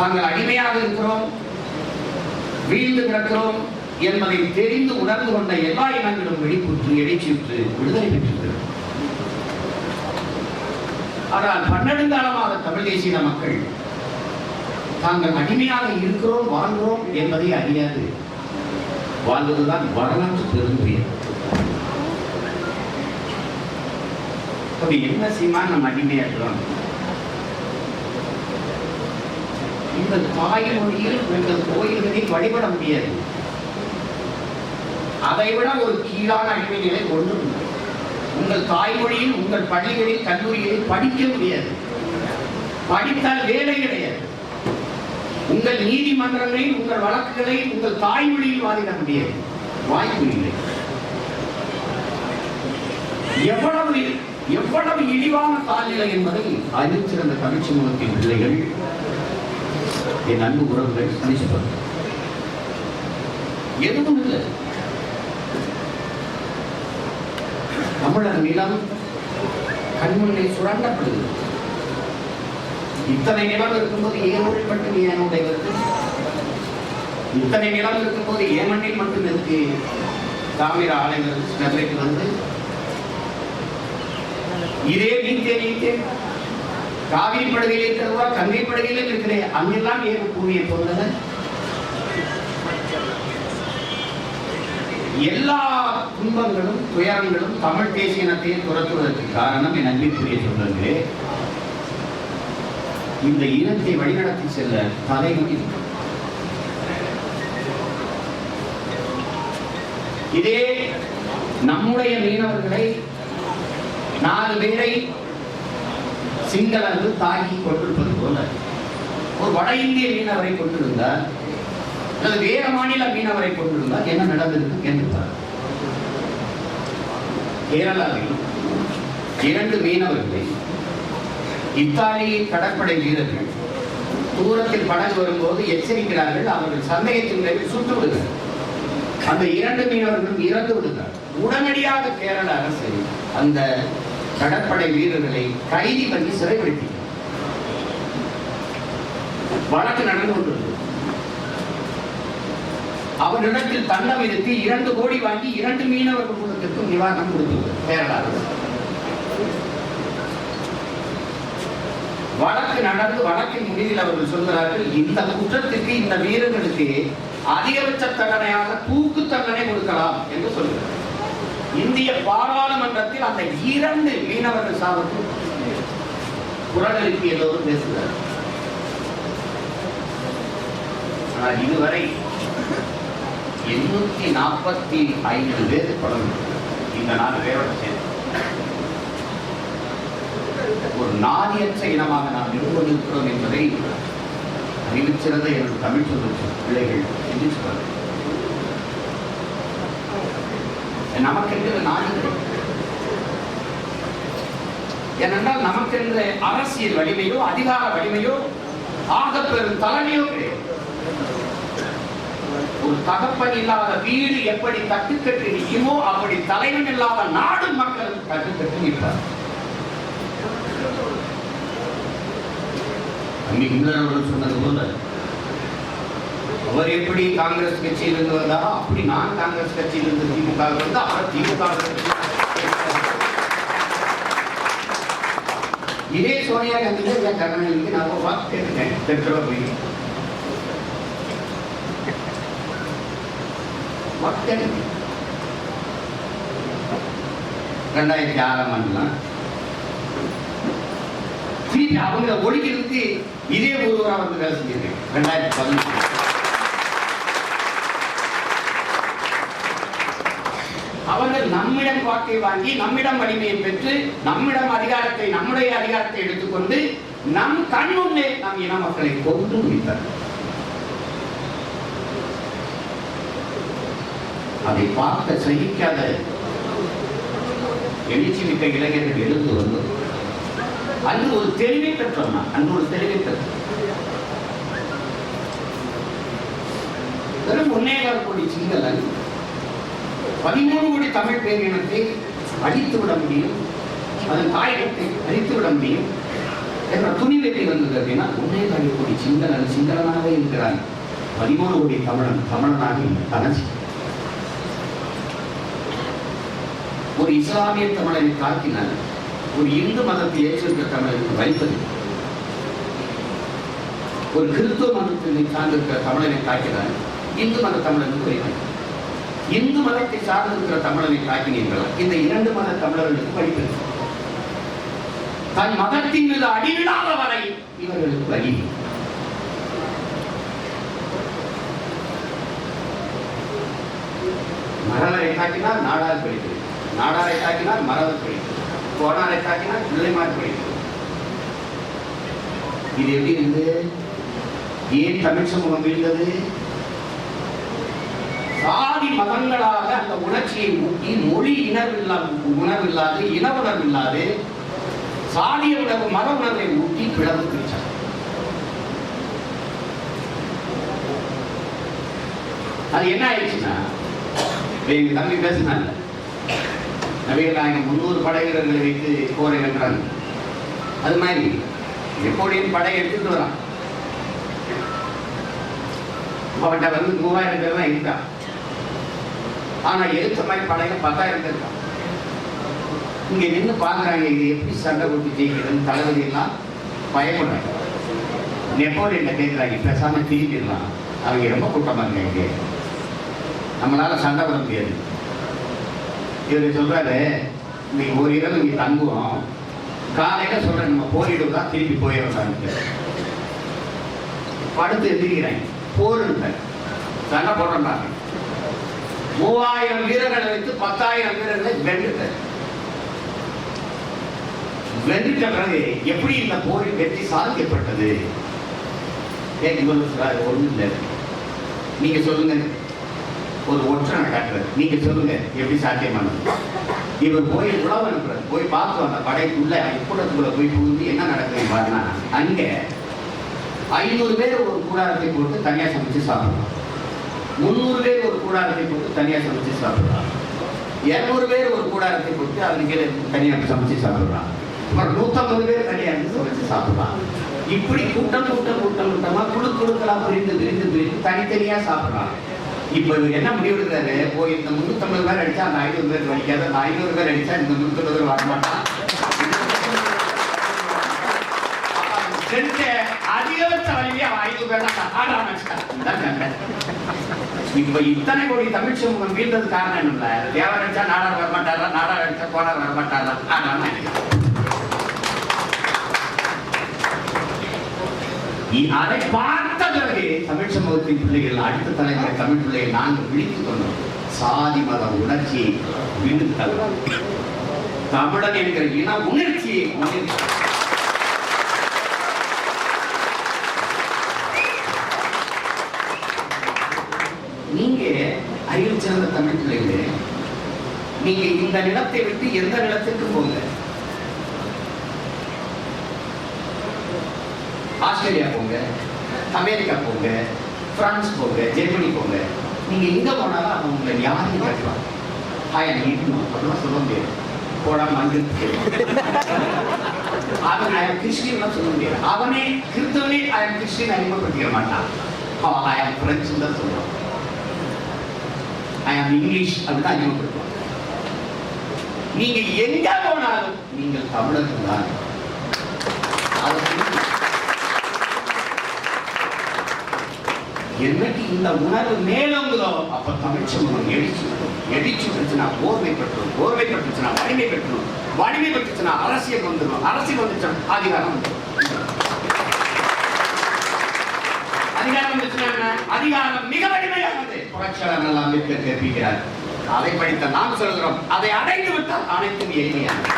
தாங்கள் அடிமையாக இருக்கிறோம், வீழ்ந்து கிடக்கிறோம் என்பதை தெரிந்து உணர்ந்து கொண்ட எல்லா இனங்களும் வெளிப்புற்று எழுச்சியுற்று விடுதலை பெற்றிருக்கிறது. ஆனால் பன்னெடுங்காலமாக தமிழ் தேசிய மக்கள் தாங்கள் அடிமையாக இருக்கிறோம், வாழ்கிறோம் என்பதை அறியாது வாழ்வதுதான் வரலாற்று பெருங்குரியது. என்ன செய்யுமா நம்ம அடிமையாகிறோம்? இந்த தாய்மொழியில் உங்கள் கோயில்களை வழிபட முடியாது. அதைவிட ஒரு கீழான அடிமை நிலை ஒன்று. உங்கள் தாய்மொழியில் உங்கள் பள்ளிகளில் கல்லூரிகளில் படிக்க முடியாது. படித்தால் வேலை கிடையாது. உங்கள் நீதிமன்றங்களில் உங்கள் வழக்குகளை உங்கள் தாய்மொழியில் வாதிட முடியாது, வாய்ப்பு இல்லை. எவ்வளவு இழிவான தாழ்நிலை என்பதை அறிவிச்சிருந்த தமிழ் சமூகத்தின் பிள்ளைகள், என் அன்பு உறவுகள் சந்திச்சுப்பாங்க. எதுவும் இல்லை. தமிழர் நிலம் கண்முன்னே சுரண்டப்படுகிறது. இத்தனை நிலம் இருக்கும்போது ஏனோடு மட்டும் ஏனுடையவருக்கு, இத்தனை நிலம் இருக்கும்போது ஏமண்ணில் மட்டும் இருக்கு தாமிர ஆலைகள் ஸ்டெர்லைட் வந்து இதே நீத்தே காவிரி படுகையில் இருக்கிறதா கங்கை படுகையிலும் இருக்கிறேன், அங்கெல்லாம் ஏன் பூமியை போன்றது? எல்லா துன்பங்களும் துயரங்களும் தமிழ் தேசிய இனத்தை துரத்துவதற்கு காரணம் என் அன்பிற்குரிய சொல்றே, இந்த இனத்தை வழிநடத்தி செல்ல தலைமுறை. இதே நம்முடைய மீனவர்களை 4 பேரை சிங்களர்கள் தாக்கி கொண்டிருப்பது போல ஒரு வட இந்திய மீனவரை கொண்டிருந்தால் அல்லது வேற மாநில மீனவரை கொண்டிருந்தால் என்ன நடந்திருக்கு கேட்டுப்பார். கேரளாவில் 2 மீனவர்களை இத்தாலிய கடற்படை வீரர்கள் தூரத்தில் படகு வரும்போது எச்சரிக்கிறார்கள். அவர்கள் சந்தேகத்தின் மேல் சுட்டு விடுகிறார். அந்த 2 மீனவர்களும் இறந்து விடுகிறார். உடனடியாக கேரள அரசு அந்த கடற்படை வீரர்களை கைதி பண்ணி சிறைப்படுத்தி வழக்கு நடந்து கொண்டிருந்தது. அவரிடத்தில் தண்டம் விதித்து 2 கோடி வாங்கி 2 மீனவர்கள் குடும்பத்திற்கும் நிவாரணம் கொடுத்தது கேரள அரசு. வழக்கு நடந்து வழக்கின் முடிவில் அவர்கள் சொல்கிறார்கள், இந்த குற்றத்திற்கு இந்த வீரர்களுக்கு அதிகபட்ச தண்டனையாக தூக்கு தண்டனை கொடுக்கலாம் என்று சொல்கிறார். இந்திய பாராளுமன்றத்தில் அந்த 2 மீனவர்கள் சார்பு குரல் எழுப்பி எல்லோரும் பேசுகிறார். ஆனால் இதுவரை 845 பேர் படம் இந்த 4 பேரோட சேர்ந்து ஒரு நாதியற்ற இனமாக நாம் இருந்து கொண்டிருக்கிறோம் என்பதை அறிவிச்சிருந்த எனது தமிழ் சொல்லும் பிள்ளைகள் சிந்திச்சுவார்கள். நமக்கென்று நாதி ஏனென்றால் நமக்கென்று அரசியல் வலிமையோ அதிகார வலிமையோ ஆக பெரும் தலைமையோ கிடையாது. ஒரு தகப்பன் இல்லாத வீடு எப்படி தட்டுக்கட்டு நிற்குமோ அப்படி தலைவன் இல்லாத நாடு மக்கள் தட்டுக்கட்டு நிற்பார். அவர்கள் சொன்னது போல அவர் எப்படி காங்கிரஸ் கட்சியில் இருந்து வந்தாரோ அப்படி நான் காங்கிரஸ் கட்சியில் இருந்து திமுக வந்து அவர் திமுக. இதே சோனியா காந்தி கருணாநிதிக்கு நான் ஒரு வாக்கு கேட்டுட்டேன். பெட்ரோல் 2006ஆம் ஆண்டுலாம் திருப்பி அவங்க ஒழிக்கிறதுக்கு இதே ஒருவராக வந்து வேலை செஞ்சிருக்கேன். 2011 அவர்கள் நம்மிடம் வாக்கை வாங்கி நம்மிடம் வலிமையை பெற்று நம்மிடம் அதிகாரத்தை நம்முடைய அதிகாரத்தை எடுத்துக்கொண்டு நம் கண்முன்னே நம் இன மக்களை கொண்டு முடித்தார். அதை பார்க்க சகிக்காத எழுச்சி மிக்க இளைஞர்கள் எழுந்து வந்தது. அன்று ஒரு தெளிவை பெற்றோம். அன்று ஒரு தெளிவை பெற்றோம். வெறும் 1.25 கோடி சிங்களன் 13 கோடி தமிழ் பேரினத்தை அழித்து விட முடியும், அதன் தாயகத்தை அழித்து விட முடியும் துணி வெட்டி வந்தது அப்படின்னா ஒன்னே கோடி சிங்களனாகவே இருக்கிறாங்க. 13 கோடி தமிழனாக தனசி. ஒரு இஸ்லாமிய தமிழனை தாக்கினார், ஒரு இந்து மதத்தை ஏற்றிருக்க தமிழனுக்கு வலிப்பது, ஒரு கிறிஸ்துவ மதத்தினை சார்ந்திருக்கிற தமிழனை தாக்கினார், இந்து மத தமிழனுக்கு வலிப்பது. இந்து மதத்தை சார்ந்திருக்கிற தமிழனை தாக்கினீர்களா, இந்த 2 மத தமிழர்களுக்கு வலிப்பது. தன் மதத்தின் மீது அடிவிடாத வரை இவர்களுக்கு வலி. மரவரை தாக்கினால் நாடார் படிக்கிறது, நாடாரை தாக்கினால் மரவர் படிக்கிறது, கோடாரை தாக்கினால் பிள்ளைமார் படிக்கிறது. இது எப்படி இருந்தது? ஏன் தமிழ் சமூகம் இருந்தது? சாதி மதங்களாக அந்த உணர்ச்சியை ஊட்டி மொழி உணர்வில்லாது, இன உணர்வில்லாது, சாதிய உணர்வு மத உணர்வை ஊட்டி பிளவு பிரிச்சார். அது என்ன ஆயிடுச்சுன்னா, எங்க தம்பி பேசினாங்க, நபிகள் நாயகம் 300 படை வீரர்களை வைத்து போரை வென்றாங்க. அது மாதிரி நெப்போலியன் படை எடுத்துட்டு வரான். அவன்கிட்ட 3000 பேர் தான் இருந்தான். ஆனா எடுத்த மாதிரி படையில 10,000 பேர் இருக்கான். இங்க நின்று பாக்குறாங்க, இது எப்படி சண்டை போட்டு ஜெயிக்கிறதுன்னு தளபதி எல்லாம் பயப்படுறாங்க. நெப்போலியன் கேட்கிறாங்க, பேசாம திரும்பிடலாம், அவங்க ரொம்ப கூட்டமா இருக்காங்க, நம்மளால சண்டை போட முடியாது. இவரு சொல்றாரு, இன்னைக்கு ஒரு இரவு இங்க தங்குவோம், காலையில சொல்றேன் நம்ம போரிடுவதா திருப்பி போயிடலாம். படுத்து எதிர்க்கிறாங்க, போருங்க சண்டை போடுறாங்க. 3000 வீரர்களை வைத்து 10,000 வீரர்களை வென்றுட்ட பிறகு எப்படி இந்த போரில் வெற்றி சாதிக்கப்பட்டது? ஒண்ணு இல்லை, நீங்க சொல்லுங்க. ஒரு ஒற்றனை காட்டுறது, நீங்க சொல்லுங்க எப்படி சாத்தியமானது? இவர் போய் உழவு அனுப்புறாரு, போய் பார்த்து அந்த படைக்குள்ள கூட்டத்துக்குள்ள போய் புகுந்து என்ன நடக்குது பாருன்னா, அங்க 500 பேர் ஒரு கூடாரத்தை போட்டு தனியா சமைச்சு சாப்பிடலாம், 300 பேர் ஒரு கூடாரத்தை போட்டு தனியா சமைச்சு சாப்பிடலாம், 200 பேர் ஒரு கூடாரத்தை போட்டு அதுக்கு தனியா சமைச்சு சாப்பிடலாம், அப்புறம் 150 பேர் தனியா சமைச்சு சாப்பிடலாம். இப்படி கூட்டமா குழுக்களா பிரிந்து தனித்தனியா சாப்பிடலாம். இப்ப இவர் என்ன முடிவெடுக்கிறாரு, போய் இந்த 350 பேர் அடிச்சா அந்த 500 பேர் வலிக்காது, அந்த 500 பேர் அடிச்சா இந்த 350 பேர் வரமாட்டான். அதிகபட்ச வலிமையா 500 பேர் தான். இப்ப இத்தனை கோடி தமிழ் சமூகம் வீழ்ந்தது காரணம் என்ன? தேவர் அடிச்சா நாடார் வரமாட்டாரா, நாடார் அடிச்சா கோடார் வரமாட்டாரா? அதை பார்த்த பிறகு தமிழ் சமூகத்தின் பிள்ளைகள், அடுத்த தலைமுறை தமிழ் பிள்ளைகள் நாங்கள் விழித்துக் கொண்டோம். சாதி மத உணர்ச்சியை விடுத்தல், தமிழன் என்கிற இன உணர்ச்சியை நீங்க அறிவு சிறந்த தமிழ் பிள்ளைகளே, நீங்க இந்த நிலத்தை விட்டு எந்த நிலத்திற்கு போங்க, ஆஸ்திரேலியா போங்க, அமெரிக்கா போங்க, பிரான்ஸ் போங்க, ஜெர்மனி போங்க, நீங்க எங்க போனாலும் அவங்க உங்களை யாரையும் கேட்கலாம். அதெல்லாம் சொல்ல முடியாது, போடாம அவன் கிறிஸ்டின் சொல்ல முடியாது. அவனே கிறிஸ்தவனே கிறிஸ்டின் அறிமுகப்படுத்திக்க மாட்டான். அவன் பிரெஞ்சு தான் சொல்லுவான், இங்கிலீஷ் அப்படிதான் அறிமுகப்படுத்துவான். நீங்க எங்க போனாலும் நீங்கள் தமிழர்கள் தான். என்னைக்கு இந்த உணர்வு மேலோங்குதோ அப்ப தமிழ் சமூகம் எடிச்சு பெற்றுச்சுன்னா ஓர்மை பெற்றோம், ஓர்மை பெற்றுச்சுன்னா வலிமை பெற்றோம், வலிமை பெற்றுச்சுன்னா அரசியல் வந்துடும், அரசியல் வந்துச்சுன்னா அதிகாரம் வந்துடும். அதிகாரம் வந்துச்சுன்னா அதிகாரம் மிக வலிமையானது. புரட்சியாளர் அம்பேத்கர் கற்பிக்கிறார். அதை படித்த நாம் சொல்கிறோம், அதை அடைந்து விட்டால் அனைத்தும் எளிமையானது.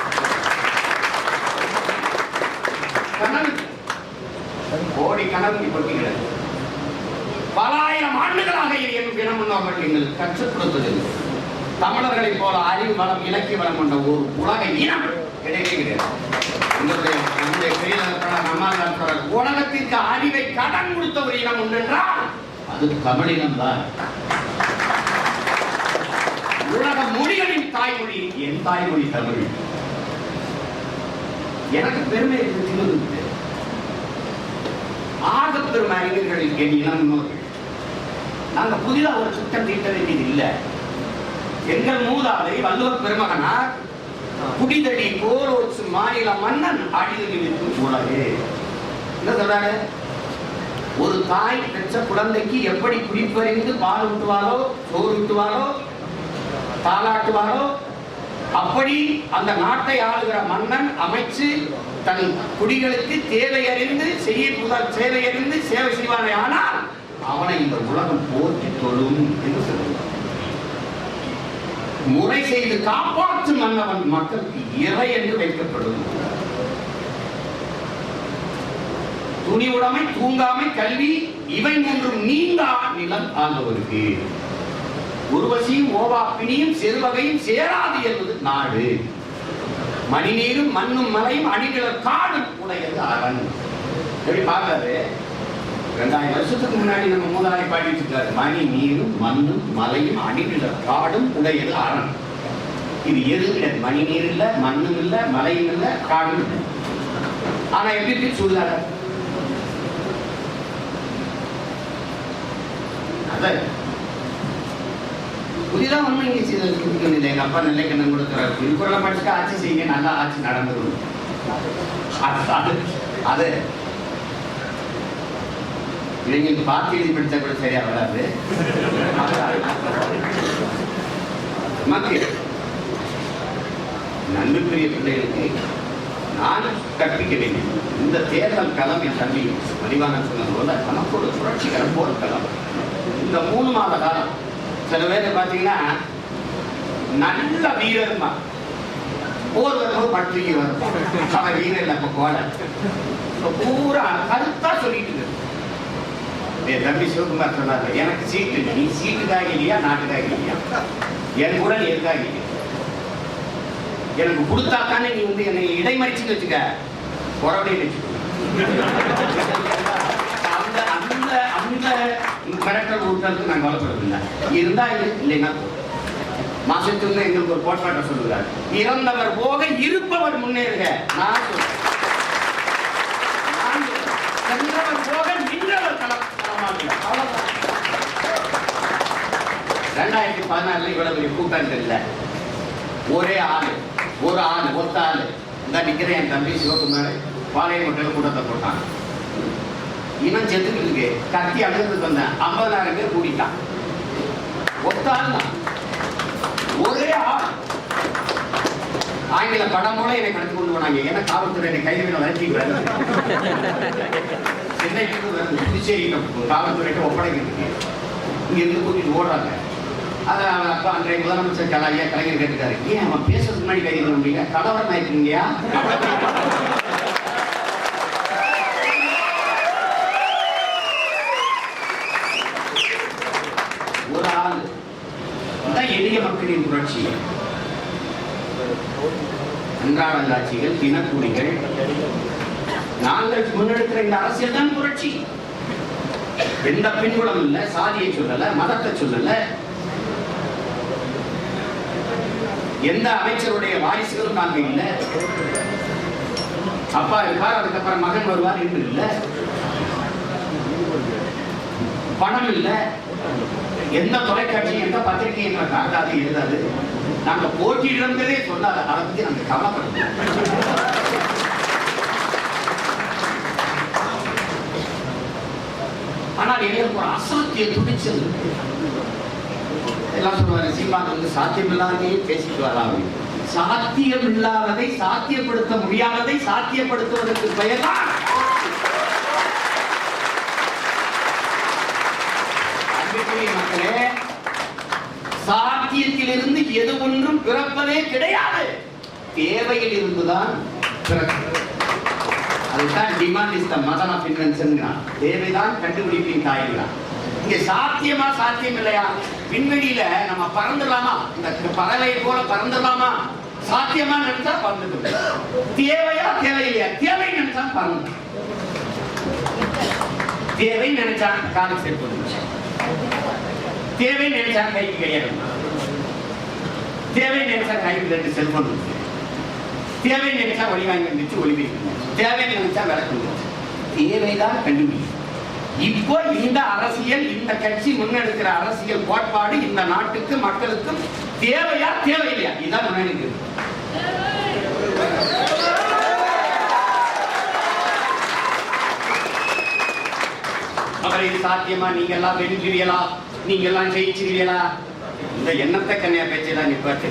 கனவு கோடி கனவு கொள்கிறது. பல ஆயிரம் ஆண்டுகளாக என் முன்னோர்கள் எங்கள் கற்றுக் கொடுத்தது தமிழர்களை போல அறிவு வளம் இலக்கிய வளம் கொண்ட ஒரு உலக இனம் கிடைக்கிறது. உலகத்திற்கு அறிவை கடன் கொடுத்த ஒரு இனம் உண்டு என்றால் அது தமிழினம் தான். உலக மொழிகளின் தாய்மொழி என் தாய்மொழி தமிழ். எனக்கு பெருமை இருக்கு. ஆகப்பெரும் அறிஞர்கள் என் இளம் முன்னோர்கள். நாங்க புதிதாக ஒரு திட்டம் தீட்ட வேண்டியது இல்லை. எங்கள் மூதாதை வள்ளுவர் பெருமகனார் குடிதடி கோரோச்சு மாநில மன்னன் அடிதலிருக்கும் கூடாது என்ன சொல்றாரு? ஒரு தாய் பெற்ற குழந்தைக்கு எப்படி குடிப்பறிந்து பால் ஊட்டுவாரோ, சோறு ஊட்டுவாரோ, தாளாட்டுவாரோ, அப்படி அந்த நாட்டை ஆளுகிற மன்னன் அமைச்சு தன் குடிகளுக்கு தேவையறிந்து சேவையறிந்து சேவை செய்வானே, ஆனால் அவனை இந்த உலகம் போற்றி தொழும் என்று சொல்லுவார். முறை செய்து காப்பாற்றும் மன்னவன் மக்களுக்கு இறை என்று வைக்கப்படும். துணி உடைமை, தூங்காமை, கல்வி இவை மூன்றும் நீங்கா நிலம் ஆண்டவருக்கு. உருவசியும் ஓவா பிணியும் செருவகையும் சேராது என்பது நாடு. மணிநீரும் மண்ணும் மலையும் அணிகிழர் காடும் உடையது அரண். எப்படி பார்க்காது? 2000 வருஷத்துக்கு முன்னாடி நம்ம மூதாதை பாடிட்டு இருக்காரு. மணி நீரும் மண்ணும் மலையும் அணிகிழர் காடும் உடையது அரண். இது எது கிடையாது. மணி நீர் இல்ல, மண்ணும் இல்ல, மலையும் இல்ல, காடும் இல்லை. ஆனா எப்படி சொல்றாரு? புதிதா ஒண்ணு இங்க செய்திருக்கீங்க. எங்க அப்பா நெல்லைக்கண்ணன் கொடுக்கிறார். திருக்குறளை படிச்சுட்டு ஆட்சி செய்யுங்க, நல்லா ஆட்சி நடந்துடும். அது இவங்களுக்கு பார்த்து எழுதி படிச்சா கூட சரியா வராது. மக்கள் நண்புக்குரிய பிள்ளைகளுக்கு நான் கற்பிக்க வேண்டும். இந்த தேர்தல் களம் என் தம்பி மதிவான சொன்னது போல நமக்கு புரட்சிகர போர்க்களம். இந்த 3 மாத காலம் சில பேர் பார்த்தீங்கன்னா நல்ல வீரர்மா போர் வரும்போது பட்டுக்கு வரும். அவன் வீரர் இல்லை, அப்ப கோலை பூரா கருத்தா சொல்லிட்டு இருக்கு. என் தம்பி சிவகுமார் சொன்னாரு, எனக்கு சீட்டு இல்லை, நீ சீட்டுக்காக இல்லையா நாட்டுக்காக இல்லையா, என் கூட நீ எதுக்காக இல்லையா, எனக்கு கொடுத்தாத்தானே நீ வந்து என்னை இடைமறிச்சுன்னு வச்சுக்க, புறவடைய வச்சுக்க. அந்த அந்த அந்த மிரட்டல் ஊட்டலுக்கு நான் கவலைப்படுறதில்லை. இருந்தா இல்லைன்னா மாசத்துல எங்களுக்கு ஒரு கோட்பாட்டை சொல்லுகிறார், இறந்தவர் போக இருப்பவர் முன்னேறுக. நான் சொல்றேன், சென்றவர் போக நின்றவர் களமாடுங்க. 2016 இவ்வளவு பெரிய கூட்டங்கள் இல்லை. ஒரே ஆளு, ஒரு ஆளு, ஒத்த ஆளு இந்த நிக்கிற என் தம்பி சிவகுமார் பாளையங்கோட்டையில் கூட்டத்தை போட்டான். இவன் செத்துக்கிட்டு கத்தி அழுகிறதுக்கு வந்தேன். 50,000 பேர் கூட்டிட்டான். ஒத்த ஆள் தான், ஒரே ஆள். ஆங்கில படம் போல என்னை கடத்தி கொண்டு போனாங்க. ஏன்னா காவல்துறை என்னை கைது வளர்ச்சிக்கு வருது. சென்னைக்கு வருது, புதுச்சேரி காவல்துறைக்கு ஒப்படைக்கிறதுக்கு இங்க இருந்து கூட்டிட்டு ஓடுறாங்க. அதை அவன் அப்பா அன்றைய முதலமைச்சர் கலைஞர் கேட்டுக்காரு, ஏன் அவன் பேசுறதுக்கு முன்னாடி கைது பண்ண முடியல, கலவரம் ஆயிருக்கீங்கயா? ஒரு ஆள் தான் எளிய மக்களின் புரட்சி. அன்றாடங்காட்சிகள், தினக்கூலிகள், நாங்கள் முன்னெடுக்கிற இந்த அரசியல் தான் புரட்சி. எந்த பின்புலம் இல்லை, சாதியை சொல்லல, மதத்தை சொல்லல, எந்த அமைச்சருடைய வாரிசுகளும் நாங்க இல்லை. அப்பா இருக்கார், அதுக்கப்புறம் மகன் வருவார் என்று இல்லை. பணம் இல்லை, எந்த தொலைக்காட்சி எந்த பத்திரிகை எங்களை காட்டாது, எழுதாது. நாங்க போட்டியிடங்கிறதே சொல்லாத, அதை பத்தி நாங்க கவலைப்படுறோம். ஆனால் எங்களுக்கு ஒரு அசாத்திய துணிச்சல் இருக்கு. எல்லாம் சொல்லுவாங்க, சீமான் வந்து சாத்தியம் இல்லாததையே பேசிட்டு வராங்க. சாத்தியம் இல்லாததை சாத்தியப்படுத்த முடியாததை சாத்தியப்படுத்துவதற்கு பெயர்தான் மக்களே. சாத்தியத்திலிருந்து எது ஒன்றும் பிறப்பதே கிடையாது, தேவையில் இருந்துதான் பிறக்கிறது. அதுதான் demand is the mother of invention. தேவைதான் கண்டுபிடிப்பின் தாய்கிறான். இங்க சாத்தியமா சாத்தியம் இல்லையா? விண்வெளியில நம்ம பறந்துடலாமா? இந்த பறவை போல பறந்துடலாமா? சாத்தியமா நினைச்சா பறந்துட்டு, தேவையா தேவையில்லையா? தேவை நினைச்சா பறந்து, தேவை நினைச்சா காலை சேர்ப்பு, தேவை நினைச்சா கைக்கு கையாடு, தேவை நினைச்சா கைக்கு 2 செல்போன், தேவை நினைச்சா ஒளி வாங்கி வந்துச்சு, ஒளி வைக்க, தேவை நினைச்சா விளக்கு. தேவைதான் கண்டுபிடிக்கும். இப்போ இந்த அரசியல், இந்த கட்சி முன்னெடுக்கிற அரசியல் கோட்பாடு இந்த நாட்டுக்கு மக்களுக்கும் தேவையா தேவையில்லையா? இதுதான் முன்னெடுக்குது. அவரை சாத்தியமா? நீங்க எல்லாம் வென்றுவீங்களா? நீங்க எல்லாம் ஜெயிச்சுவீங்களா? இந்த எண்ணத்தை கண்ணியா பேச்செல்லாம் நிப்பாட்டு.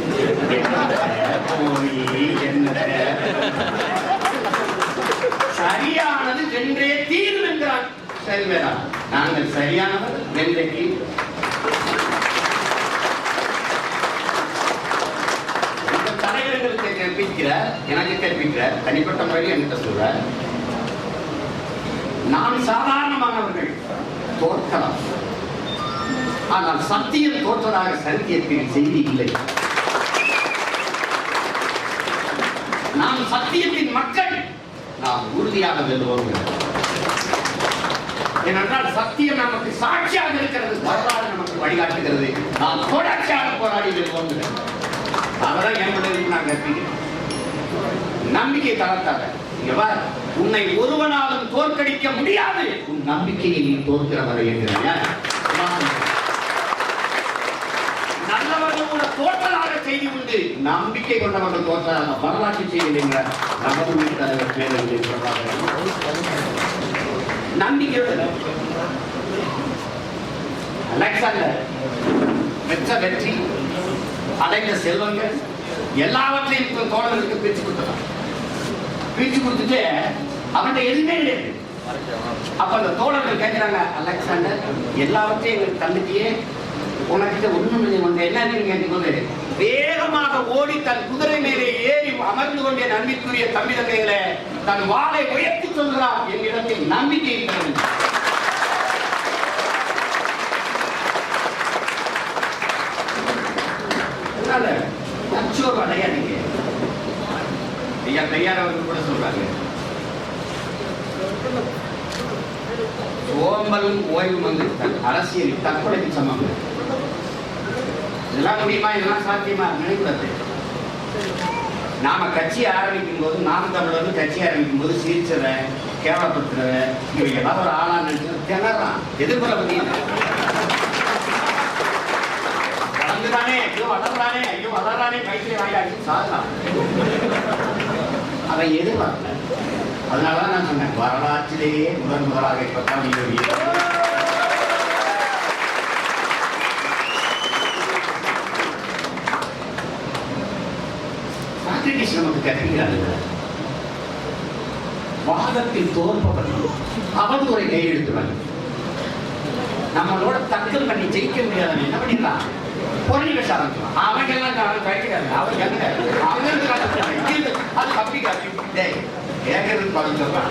சரியானது வென்றே தீர்வு என்கிறான் செல்வேரா. நாங்கள் சரியானவர் வென்றே தீர்வு. இந்த தலைவர்களுக்கு கற்பிக்கிறார், எனக்கு கற்பிக்கிறார், தனிப்பட்ட முறையில் என்கிட்ட சொல்ற, நாம் சாதாரணமானவர்கள் தோற்கலாம், ஆனால் சத்தியம் தோற்றதாக சரித்திரத்தில் செய்தி இல்லை. நாம் சத்தியத்தின் மக்கள், நாம் உறுதியாக வெல்வோம். ஏனென்றால் சத்தியம் நமக்கு சாட்சியாக இருக்கிறது, வரலாறு நமக்கு வழிகாட்டுகிறது. நாம் தொடர்ச்சியாக போராடி வெல்வோம். அவரை என்னுடைய நான் கற்பிக்கிறேன். நம்பிக்கை தளர்த்தாத. உன்னை ஒருவனாலும் தோற்கடிக்க முடியாது, உன் நம்பிக்கையை நீ தோற்கிறவரை என்கிறார். நல்லவர்கள் கூட தோற்றதாக செய்தி உண்டு, நம்பிக்கை கொண்டவர்கள் தோற்றதாக வரலாற்று செய்தி என்கிறார் நமது வீட்டு தலைவர் பேரறிஞர் நம்பிக்கையோடு. அலெக்சாண்டர் பெற்ற வெற்றி, அடைந்த செல்வங்கள் எல்லாவற்றையும் தோழர்களுக்கு பிரிச்சு கொடுத்தான். பிரிச்சு கொடுத்துட்டு அவன் எதுவுமே கிடையாது. அப்ப அந்த தோழர்கள் கேட்கிறாங்க, அலெக்சாண்டர் எல்லாவற்றையும் எங்களுக்கு தந்துட்டியே, உனக்கிட்ட ஒண்ணும் இல்லை, என்ன கேட்கும்போது வேகமாக ஓடி தன் குதிரை மேலே ஏறி அமர்ந்து கொண்டே நம்பிக்கையுரிய தம்பி தங்கைகளை தன் வாளை உயர்த்தி சொல்கிறான், என்னிடத்தில் நம்பிக்கை இருக்கிறது. நச்சோர் அடையாதீங்க. ஐயா பெரியார் அவர்கள் கூட சொல்றாங்க, சோம்பலும் ஓய்வும் வந்து அரசியல் தற்கொலைக்கு சமம். இதெல்லாம் முடியுமா? இதெல்லாம் சாத்தியமா? நினைக்கூடாது. நாம கட்சி ஆரம்பிக்கும் போது, நாம் தமிழர் கட்சி ஆரம்பிக்கும் போது சிரிச்சவன், கேவலப்படுத்துறவன், இவங்க எல்லாம் ஒரு ஆளா நினைச்சு திணறான், எதிர்கொள்ள முடியல. வளர்ந்துதானே, ஐயோ வளர்றானே, ஐயோ வளர்றானே, பைக்கிலே வாங்கி சாதலாம். அவன் எதிர்பார்க்கல. அதனாலதான் நான் சொன்னேன், வரலாற்றிலேயே முதலாக இப்பதான் நமக்கு கற்பிக்கிறார்கள். வாதத்தில் தோற்பவர்கள் அவதூறை கையெழுத்துவாங்க. நம்மளோட தக்கல் பண்ணி ஜெயிக்க முடியாதவன் என்ன பண்ணிடலாம், பொருளி பேச ஆரம்பிச்சுவான். அவங்க எல்லாம் கழிக்கிறாங்க, அவங்க அது கப்பி காப்பி கேட்கறது பதம் சொல்றான்.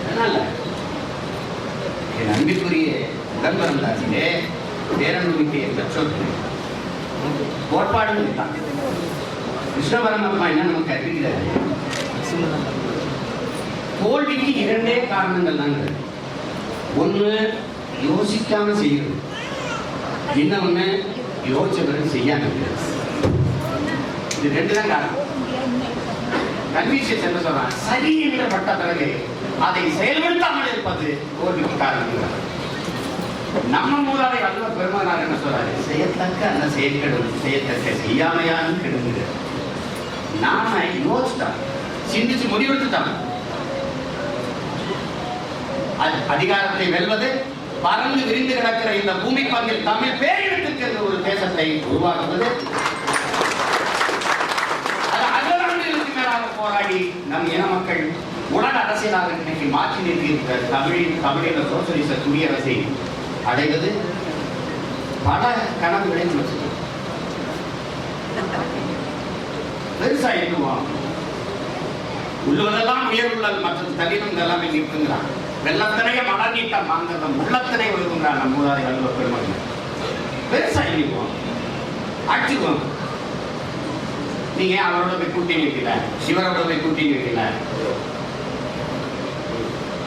அதனால என் அன்பிற்குரிய உடன்பிறந்தார்களே, பேரன்புமிக்க பெற்றோர்கள், கோட்பாடு கிருஷ்ணபரமப்பா என்ன நமக்கு அறிவிக்கிறாரு, தோல்விக்கு இரண்டே காரணங்கள் தாங்க. ஒண்ணு யோசிக்காம செய்யறது, இன்னொன்னு யோசிச்ச பிறகு செய்யாம. இது ரெண்டு தான் காரணம். கன்வீசியஸ் என்ன சொல்றான், சரி என்ற பட்ட பிறகு அதை செயல்படுத்தாமல் இருப்பது தோல்விக்கு காரணம். நம்ம மூலாவை வல்ல பெருமானார் என்ன சொல்றாரு, செய்யத்தக்க அந்த செயற்கெடும் செய்யத்தக்க செய்யாமையாலும் கெடுங்க. நாம யோசித்தான், சிந்திச்சு முடிவெடுத்துட்டாங்க. அதிகாரத்தை வெல்வது, பறந்து விரிந்து கிடக்கிற இந்த பூமி பங்கில் தமிழ் பேரிடத்திற்கு ஒரு தேசத்தை உருவாக்குவது, அகலாண்டுகளுக்கு மேலாக போராடி நம் இன மக்கள் உலக அரசியலாக இன்னைக்கு மாற்றி நிறுத்தியிருக்க தமிழீழ சோசலிச குடியரசை அடைவது பல கனவுகளை பெருசா எண்ணுவான். உள்ளதெல்லாம் உயர்வுள்ளல் மற்றும் தலினம் எல்லாமே நிற்குங்கிறான். வெள்ளத்தினைய மலர் நீட்டம் மாந்தம் உள்ளத்தினை ஒழுங்குங்கிறான். நம் மூதாதை வள்ளுவர் பெருமக்கள் பெருசா எண்ணிக்குவோம், ஆட்சிக்குவோம். நீங்க அவரோட போய் கூட்டி வைக்கல, சிவரோட போய் கூட்டி வைக்கல.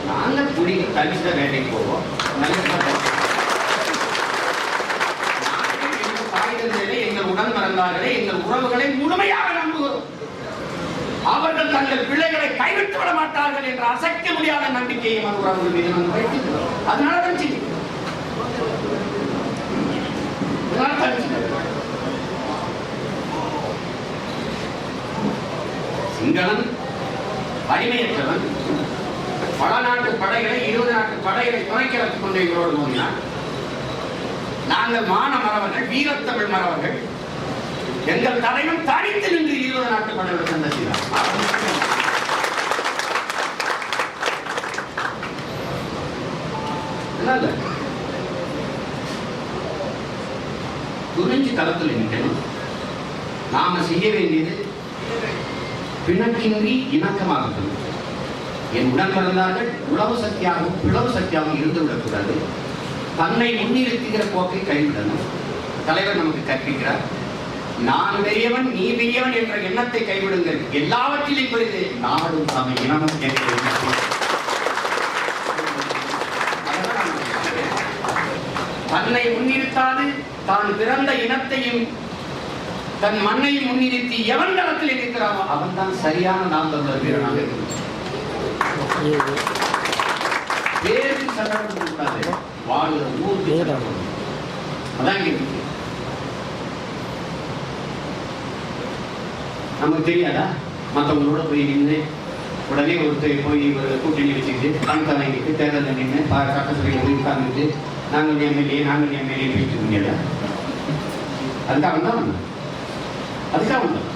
நாங்க குடி தனித்த வேலைக்கு போவோம். எங்கள் உடன் மறந்தார்களே, எங்கள் உறவுகளை முழுமையாக நம்புகிறோம். அவர்கள் தங்கள் பிள்ளைகளை கைவிட்டு விட மாட்டார்கள் என்ற அசைக்க முடியாத நம்பிக்கையை அவர்கள் மீது நாம் வைத்திருக்கிறோம். அதனாலதான் செய்யும். சிங்களன் அடிமையற்றவன் பல நாட்டு படைகளை 20 நாட்டு படைகளை துணைக்கிறதுக்கு கொண்டு எங்களோடு மோதினார். நாங்கள் மான மறவர்கள், வீரத்தமிழ் மறவர்கள். எங்கள் தலைவன் தனித்து நின்று 20 நாட்டு படைகளை சந்தித்தார். துணிஞ்சு களத்தில் நிற்கணும். நாம செய்ய வேண்டியது பிணக்கின்றி இணக்கமாக இருக்கணும். என் உடன் பிறந்தார்கள் உளவு சக்தியாகவும் பிளவு சக்தியாகவும் இருந்து விடக்கூடாது. தன்னை முன்னிறுத்துகிற போக்கை கைவிடணும். தலைவர் நமக்கு கற்பிக்கிறார். நான் பெரியவன் நீ பெரியவன் என்ற எண்ணத்தை கைவிடுங்கள். எல்லாவற்றிலும் பெரிது நாடும் சமை இனமும் தன்னை முன்னிறுத்தாது தான் பிறந்த இனத்தையும் தன் மண்ணை முன்னிறுத்தி எவன் களத்தில் இருக்கிறானோ அவன் தான் சரியான நாம் தமிழர் வீரனாக இருக்கிறான். வேறு சட்டப்பட்டு கூடாது. வாழ்கிற ஊர் அதான் நமக்கு தெரியாதா? மற்றவங்களோட போய் நின்று உடனே ஒருத்தர் போய் ஒரு கூட்டணி வச்சுக்கிட்டு கணக்காக வாங்கிட்டு தேர்தலில் நின்று சட்டசபையில் போய் உட்கார்ந்துட்டு நாங்கள் எம்எல்ஏ பேசிட்டு இருந்தீங்களா? அதுக்காக தான் அதுக்காக வந்தோம்.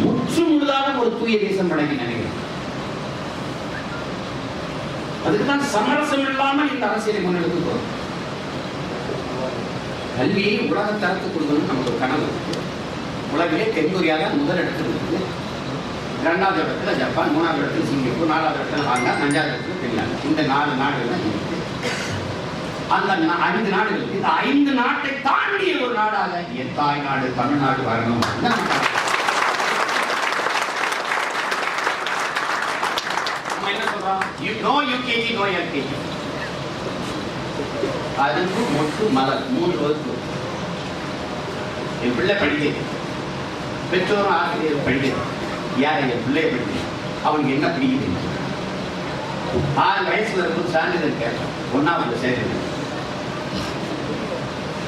முற்று முழுதாக ஒரு தூய தேசம் படைக்க நினைக்கிறேன். அதுக்குதான் சமரசம் இல்லாமல் இந்த அரசியலை முன்னெடுத்து போறோம். கல்வியை உலக தரத்துக்கு கொடுக்கணும் நமக்கு கனவு. உலகிலே தென்கொரியால முதல் இடத்துல இருக்குது, 2வது இடத்துல ஜப்பான், 3வது இடத்துல சிங்கப்பூர், 4வது இடத்துல ஹாங்காங், 5வது இடத்துல பின்லாந்து. இந்த 4 நாடுகள் தான் அந்த 5 நாடுகள். இந்த 5 நாட்டை தாண்டிய ஒரு நாடாக என் தாய் நாடு தமிழ்நாடு வரணும். நம்ம என்ன சொல்றோம்? No UKG no LKG. அதுக்கு மொட்டு மலர் 3 வகுப்பு. என் பிள்ளை படிக்கிறது, பெற்றோரும் ஆசிரியர் படிக்கிறது. யார் என் பிள்ளைய படிக்கிறது? அவனுக்கு என்ன பிடிக்குது? 6 வயசுல இருக்கும் சான்றிதழ் கேட்பான். 1வது சேர்ந்து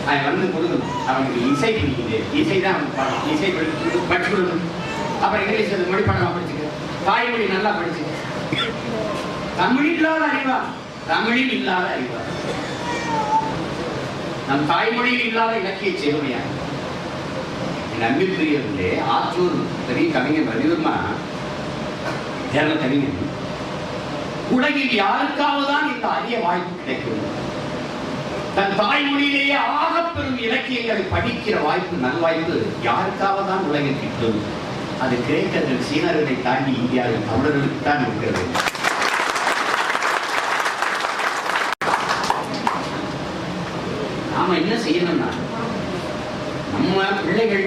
அவன் வந்து கொடுக்கணும். அவனுக்கு இசை பிடிக்குது, இசை தான் இசை படிச்சு கொடுக்கணும். அப்புறம் இங்கிலீஷ் மொழி பாடமா படிச்சுக்க, தாய்மொழி நல்லா படிச்சுக்க. தமிழில் இல்லாத அறிவா? தமிழில் இல்லாத அறிவா? நம் தாய்மொழியில் இல்லாத இலக்கிய சேவையா? என் அன்பிற்குரியவர்களே, ஆற்றூர் பெரிய கவிஞர் ரவிவர்மா கேரள கவிஞர், உலகில் யாருக்காவதுதான் இந்த அரிய வாய்ப்பு கிடைக்கிறது. தன் தாய்மொழியிலேயே ஆகப்பெரும் இலக்கியங்களை படிக்கிற வாய்ப்பு, நல்வாய்ப்பு யாருக்காவதுதான் உலகில் கிட்டும். அது கிரேக்கர்கள், சீனர்களை தாண்டி இந்தியாவில் தமிழர்களுக்கு தான் இருக்கிறது. நாம என்ன செய்யணும்னா, நம்ம பிள்ளைகள்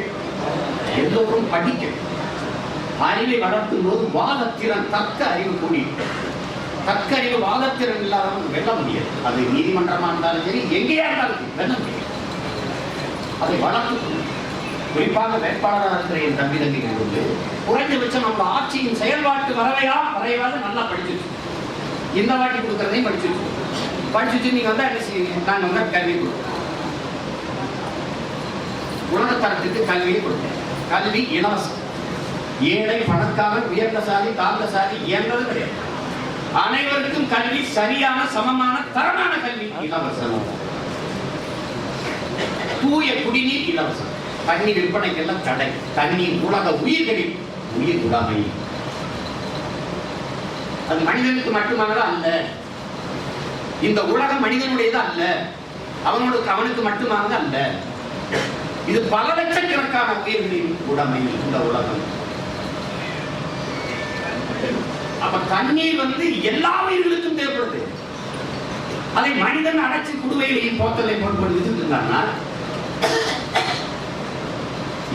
எல்லோரும் படிக்க, அறிவை வளர்க்கும் போது வாதத்திறன், தக்க அறிவு கூடி, தக்க அறிவு வாதத்திறன் இல்லாதவங்க வெல்ல முடியாது. அது நீதிமன்றமா இருந்தாலும் சரி, எங்கேயா இருந்தாலும் வெல்ல முடியாது. அதை வளர்த்து குறிப்பாக வேட்பாளராக இருக்கிற என் தம்பி தம்பிகள் வந்து குறைந்தபட்சம் நம்ம ஆட்சியின் செயல்பாட்டு வரையாவது நல்லா படிச்சுட்டு, இந்த வாட்டி கொடுக்கறதையும் படிச்சுட்டு நீங்க வந்து நாங்கள் வந்து கல்வி கொடுப்போம். உலகத்தரத்துக்கு கல்வியை கொடுப்போம். கல்வி இலவசம். ஏழை பணக்காரன், உயர்ந்த சாதி தாழ்ந்த சாதி என்றது கிடையாது. அனைவருக்கும் கல்வி சரியான சமமான தரமான கல்வி இலவசம். தூய குடிநீர் இலவசம். தண்ணீர் விற்பனைக்கெல்லாம் தடை. தண்ணீர் உலக உயிர்களில் உயிர் உடைமை. அது மனிதனுக்கு மட்டுமானது அல்ல. இந்த உலகம் மனிதனுடையது அல்ல. அவனுக்கு மட்டுமானது அல்ல. இது பல லட்சக்கணக்கான உயிர்களின் உடைமை இந்த உலகம். அப்ப தண்ணீர் வந்து எல்லா உயிர்களுக்கும் தேவைப்படுது. அதை மனிதன் அடைச்சு குடுவையிலையும் போத்தலை போட்டு இருந்தான்னா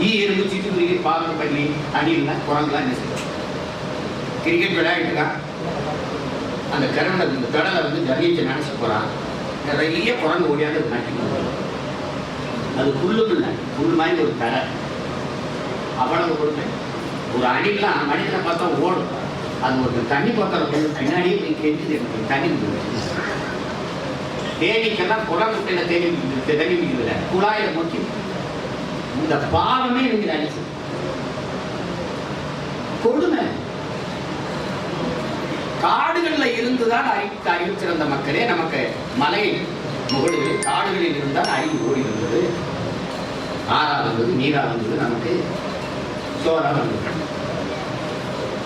எறும்பு, சிட்டுக்குருவி, பாம்பு, பள்ளி, அணில், குரங்குலாம் என்ன செய்யும்? கிரிக்கெட் விளையாட்டுக்கான் அந்த கடலை இந்த கடலை வந்து ஜல்லிச்சு நினைச்ச போறான். நிறைய குரங்கு ஓடியாந்து நாட்டி, அது புல்லு மாதிரி ஒரு கடை. அவ்வளவு கொடுத்தேன். ஒரு அணிலாம் மனிதனை பார்த்தா ஓடும். அது ஒரு தண்ணி பாத்திரம் பின்னாடியே போய் கேட்டு தண்ணி தேனிக்கெல்லாம் குளமுட்டையில தேனி தண்ணி குடிக்கிறதுல குழாயில நோக்கி இந்த பாவமே எனக்கு அடிச்சு கொடுமை. காடுகள்ல இருந்துதான் அறிவு சிறந்த மக்களே. நமக்கு மலை முகடுகளில் காடுகளில் இருந்தால் அறிவு ஓடி வந்தது, ஆறா வந்தது, நீரா வந்தது, நமக்கு சோறா வந்தது.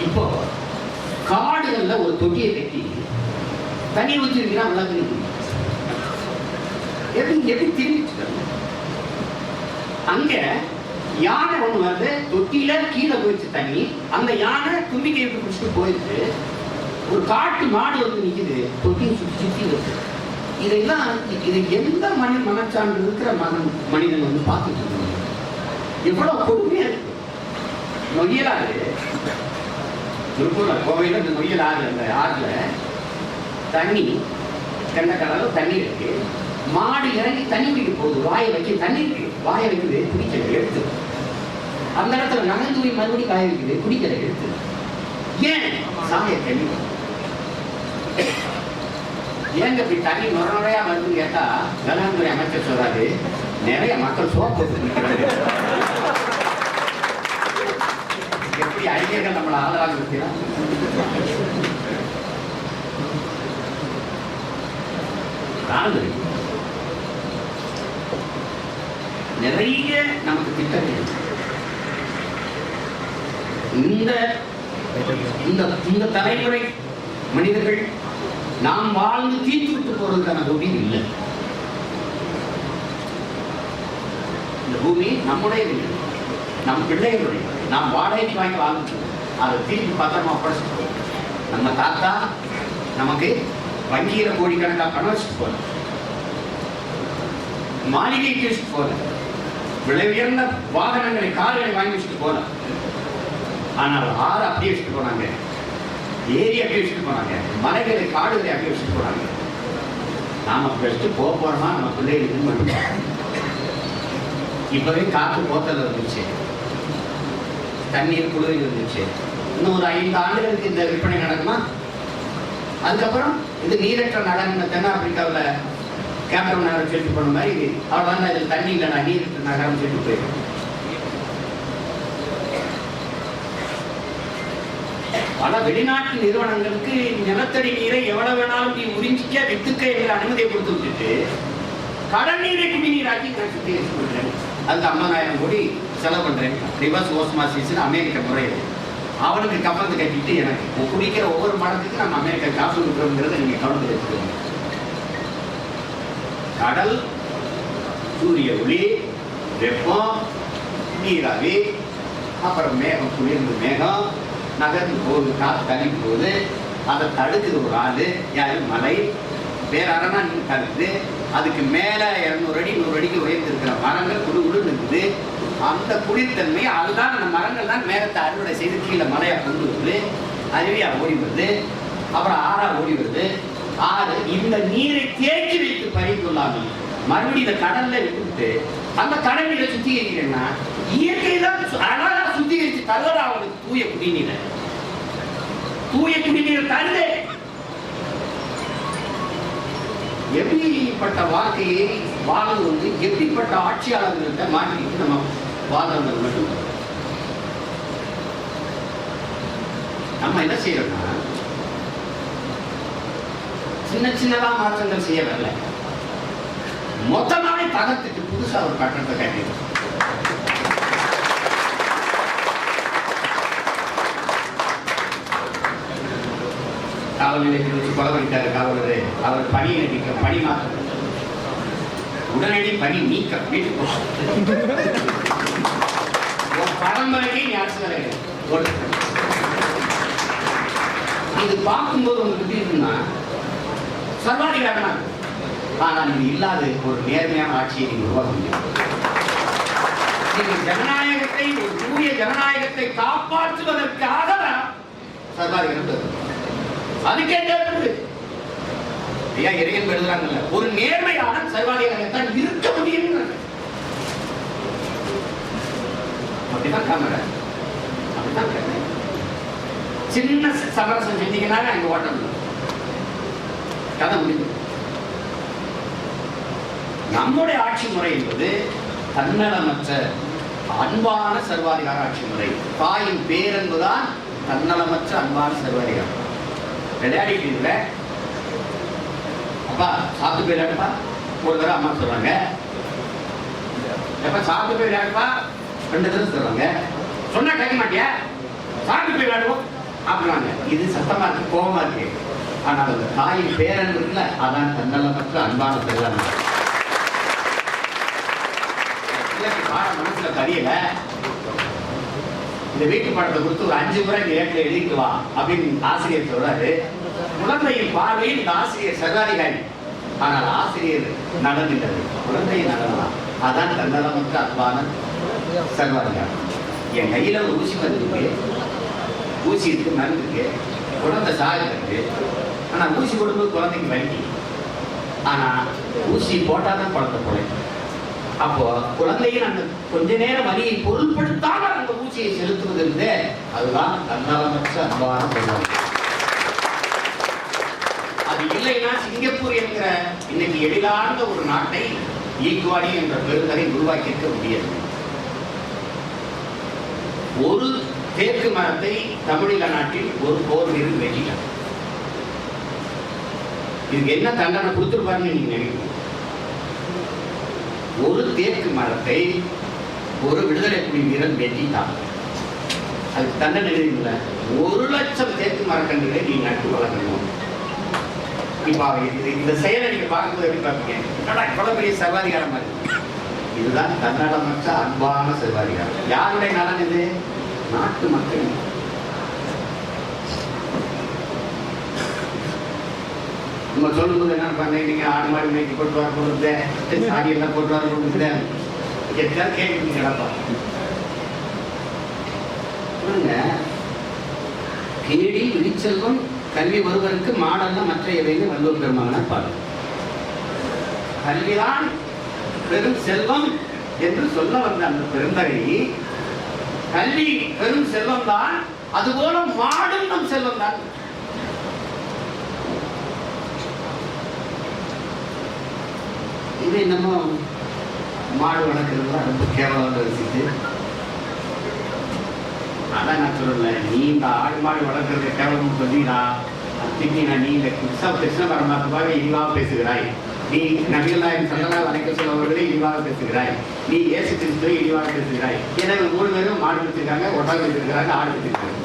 இப்போ காடுகள்ல ஒரு தொட்டியை கட்டி தண்ணி ஊற்றிருக்கிறான் விளக்கு எப்படி திரும்பிட்டு அங்க யானை ஒண்ணு வருது, தொட்டியில கீழே போயிடுச்சு தண்ணி. அந்த யானை தும்பிக்கை எப்படி குடிச்சிட்டு போயிடுச்சு. ஒரு காட்டு மாடு வந்து நிக்குது, தொட்டியை சுத்தி சுத்தி வருது. இதெல்லாம் இது எந்த மனச்சான்று இருக்கிற மனிதன் வந்து பார்த்துட்டு இருக்காங்க. எவ்வளவு கொடுமையா இருக்கு. நொய்யலாறு திருப்பூர்ல கோவையில இந்த நொய்யலாறு அந்த ஆறுல தண்ணி கண்ட கடல தண்ணி இருக்கு. மாடு இறங்கி தண்ணி குடிக்க போகுது, வாயை வைக்க தண்ணி இருக்கு, வாயை வைக்குது, குடிக்கல எடுத்து. அந்த இடத்துல நகைந்துவை மறுபடியும் வாயை வைக்குது, குடிக்கல எடுத்து. ஏன் சாய தண்ணி ஏங்க இப்படி தண்ணி நுறையா வருதுன்னு கேட்டா வேளாண்துறை அமைச்சர் சொல்றாரு, நிறைய மக்கள் சோப்பு எப்படி அறிஞர்கள் நம்மளை ஆதரவாக இருக்கிறார். நிறைய நமக்கு திட்டங்கள் இந்த தலைமுறை மனிதர்கள் நாம் வாழ்ந்து தீர்த்து விட்டு போறதுக்கான பூமி இல்லை. இந்த பூமி நம்முடைய இல்லை, நம் பிள்ளைகளுடைய. நாம் வாடகைக்கு வாங்கி வாழ்ந்து அதை திருப்பி பத்திரமா ஒப்படைச்சிட்டு நம்ம தாத்தா நமக்கு வங்கியில கோடிக்கணக்காக பணம் வச்சுட்டு போல, மாளிகைக்கு வச்சுட்டு போல, விலை உயர்ந்த வாகனங்களை கார்களை வாங்கி வச்சுட்டு போல. ஆனால் ஆறு அப்படியே வச்சுட்டு போனாங்க, ஏரி அப்படியே வச்சுட்டு போனாங்க, மலைகளை காடுகளை அப்படியே வச்சுட்டு போனாங்க. நாம வச்சுட்டு போறோமா நம்ம பிள்ளைகளுக்கு மட்டும். இப்பவே காற்று போத்தல் இருந்துச்சு, தண்ணீர் குளிர் இருந்துச்சு. இன்னும் ஒரு 5 ஆண்டுகளுக்கு இந்த விற்பனை நடக்குமா? அதுக்கப்புறம் இது நீரற்ற நகரம் தென்னாப்பிரிக்காவில் கேப்டன் நகரம் சொல்லிட்டு போன மாதிரி அவ்வளோதான். இதில் தண்ணி இல்லைனா நீரற்ற நகரம் சொல்லிட்டு போயிடும். பல வெளிநாட்டு நிறுவனங்களுக்கு நிலத்தடி நீரை எவ்வளவு வேணாலும் நீ உறிஞ்சிக்க வித்துக்க என்ற அனுமதியை கொடுத்து விட்டுட்டு கடல் நீரை குடிநீராக்கி நான் சுத்திகரிச்சு பண்றேன், அதுக்கு 50,000 கோடி செலவு பண்றேன். ரிவர்ஸ் ஓஸ்மாசிஸ் அமெரிக்க முறையில் அவனுக்கு கப்பந்து கட்டிட்டு எனக்கு குடிக்கிற ஒவ்வொரு மடத்துக்கு நம்ம அமெரிக்கா காசு கொடுக்குறோங்கிறத நீங்க கவனத்தில் வச்சுக்கோங்க. கடல், சூரிய ஒளி, வெப்பம், நீராவி, அப்புறம் மேகம், குளிர்ந்து மேகம் நகர்ந்து போகுது, காற்று தள்ளி போகுது, அதை தடுக்குது ஒரு ஆளு யாரு, மலை. வேற அரணா நீர் தடுக்குது. அதுக்கு மேல 200 அடி 100 அடிக்கு உயர்ந்திருக்கிற மரங்கள் குடு இருக்குது. அந்த குளிர்த்தன்மை அதுதான் அந்த மரங்கள் தான் மேகத்தை அறுவடை செய்து கீழே மலையா கொண்டு வருது, அருவியா ஓடி வருது, அப்புறம் ஆறா ஓடி வருது. ஆறு இந்த நீரை தேக்கி வைத்து பறிக்கொள்ளாமல் மறுபடியும் இந்த கடல்ல விட்டு அந்த கடல் நீரை சுத்திகரிக்கிறேன்னா இயற்கை தான் அழகா சுத்திகரிச்சு தருவதா அவங்களுக்கு தூய குடிநீரை. தூய குடிநீர் தருது. எப்படிப்பட்ட வாழ்க்கையை வாழ்ந்து வந்து எப்படிப்பட்ட ஆட்சியாளர்கள்ட்ட மாற்றிட்டு நம்ம வாழ்ந்தவர்கள் மட்டும் நம்ம என்ன செய்யறோம்னா சின்ன சின்னதா மாற்றங்கள் செய்ய வரல, மொத்தமாவே தகர்த்துட்டு புதுசா ஒரு கட்டணத்தை கட்டிடும். காவல் நிலையத்தில் வச்சு கொலை பண்ணிட்டாரு காவலர். அவர் பணியை நீக்க, பணி மாற்றம், உடனடி பணி நீக்கம், வீட்டுக்கு பரம்பரைக்கு நீ அரசு. இது பார்க்கும்போது உங்களுக்கு எப்படி இருக்குன்னா சர்வாதிகாரம். ஆனால் இது இல்லாத ஒரு நேர்மையான ஆட்சியை நீங்க உருவாக்க முடியும். ஜனநாயகத்தை, ஒரு தூய ஜனநாயகத்தை காப்பாற்றுவதற்காக சர்வாதிகாரம் அதுக்கே தேவைப்படுது. ஐயா இறையன் எழுதுறாங்கல்ல, ஒரு நேர்மையான சர்வாதிகாரத்தான் இருக்க முடியும். அப்படிதான் காமராஜ், அப்படிதான் இதுதான் கதை. சின்ன சமரசம் செஞ்சீங்கன்னா அங்க ஓட்டணும், கதை முடிவு. நம்முடைய ஆட்சி முறை என்பது தன்னலமற்ற அன்பான சர்வாதிகார ஆட்சி முறை. தாயின் பேரன்புதான் தன்னலமற்ற அன்பான சர்வாதிகாரம். விளையாடிட்டு இருக்க அப்பா சாப்பிட்டு போய் விளையாடுப்பா, ஒரு தடவை அம்மா சொல்றாங்க. எப்ப சாப்பிட்டு போய் விளையாடுப்பா 2 தடவை சொல்றாங்க. சொன்னா கேட்க மாட்டியா, சாப்பிட்டு போய் விளையாடுவோம் அப்படின்னாங்க. இது சத்தமா இருக்கு, கோபமா இருக்கு. ஆனால் அந்த தாயின் பேரன்பு இருக்குல்ல, அதான் தன்னலமற்ற அன்பான சர்வாதிகாரம். மனசுல தெரியல, இந்த வீட்டு பாடத்தை கொடுத்து ஒரு 5 முறை ஏற்ற எழுதிட்டு வா அப்படின்னு ஆசிரியர் சொல்றாரு. குழந்தையின் பார்வையில் இந்த ஆசிரியர் சர்வாதிகாரி, ஆனால் ஆசிரியர் நடந்துட்டது குழந்தையின் நடனலாம். அதான் தன்னலமற்ற அன்பான சர்வாதிகாரம். என் கையில ஒரு ஊசி வந்துருக்கு, ஊசி இருக்கு, மருந்து இருக்கு, குழந்தை சாகுது. ஆனா ஊசி கொடுக்கும்போது குழந்தைக்கு வலிக்கு, ஆனா ஊசி போட்டாதான் குழந்தை பிழைக்கும். அப்போ குழந்தையின் அந்த கொஞ்ச நேரம் வலியை பொருட்படுத்தாமல் அந்த ஊசியை செலுத்துவது இருந்து, அதுதான் தன்னலமற்ற அன்பான சர்வாதிகாரம். அது இல்லைன்னா சிங்கப்பூர் என்கிற இன்னைக்கு எழிலார்ந்த ஒரு நாட்டை ஈக்குவாடி என்ற பெருந்தரை உருவாக்கி இருக்க முடியாது. ஒரு தேக்கு மரத்தை தமிழீழ நாட்டில் ஒரு போர் வீரர் வெட்டினார். இதுக்கு என்ன தண்டனை கொடுத்துருப்பாருன்னு நீங்க நினைக்கிறீங்க? ஒரு தேக்கு மரத்தை ஒரு விடுதலை புலி வீரன் வெட்டிட்டான். அதுக்கு தண்டனை இல்லை, 1,00,000 தேக்கு மரக்கன்றுகளை நீ நட்டு வளர்க்கணும். இப்ப இந்த செயலை நீங்க பார்க்கும்போது எப்படி பார்ப்பீங்க? இவ்வளவு பெரிய சர்வாதிகாரம் இருக்கு. இதுதான் தன்னலமற்ற அன்பான சர்வாதிகாரம். யாருடைய நலன் இது? நாட்டு மக்கள். நம்ம சொல்லும்போது என்ன பண்ண, நீங்க ஆடு மாடு மேய்ச்சி போட்டு வர கொடுத்த, சாடி எல்லாம் போட்டு வர கொடுத்த, எத்தனை கேள்வி கிடப்பா. கேடி விழிச்செல்வம் கல்வி ஒருவருக்கு மாடல்ல மற்ற எவைன்னு வள்ளுவர் பெருமானார் பாடு. கல்விதான் பெரும் செல்வம் என்று சொல்ல வந்த அந்த பெருந்தகை, கல்வி பெரும் செல்வம் தான், அதுபோல மாடும் நம் செல்வம் தான். இது நம்ம மாடு வளர்க்கறதுலாம் ரொம்ப கேவலமாக ரசித்து, அதான் நான் சொல்லல, நீ இந்த ஆடு மாடு வளர்க்கறது கேவலம் சொல்லிடா திட்டினா, நீ இந்த கிருஷ்ண பரமாத்மாவை இழிவாக பேசுகிறாய், நீ நபிகள் நாயகம் ஸல்லல்லாஹு அலைஹி வஸல்லம் அவர்களை இழிவாக பேசுகிறாய், நீ இயேசு கிறிஸ்துவை இழிவாக பேசுகிறாய். ஏன்னா 3 பேரும் மாடு வச்சிருக்காங்க, ஒட்டகம் வச்சிருக்காங்க, ஆடு வச்சிருக்காங்க.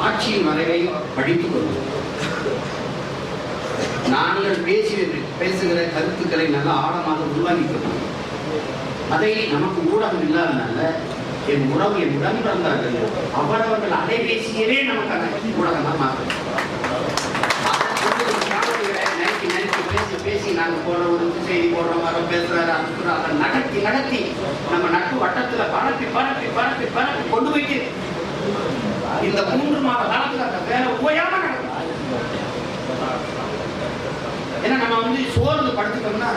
ஆட்சியின் மறைவை படித்துக் கொள்வோம். நாங்கள் பேசுகிற கருத்துக்களை நல்லா ஆழமாக உருவாக்கிக்கணும். அதை நமக்கு ஊடகம் இல்லாதனால என் உறவு என் உடன் பிறந்தார்கள் அவரவர்கள் அதை பேசியவே நமக்கான ஊடகம் தான் மாற்றணும். நினைச்சு பேசி நாங்கள் போடுற ஒரு செய்தி போடுறோம், அதை பேசுறாரு, அதை நடத்தி நம்ம நட்பு வட்டத்துல பரப்பி பரப்பி பரப்பி பரப்பி கொண்டு போயிட்டு இந்த 3 மாத காலத்துல அந்த வேலை ஓயாம நடக்கும். ஏன்னா நம்ம சோர்ந்து படுத்துட்டோம்னா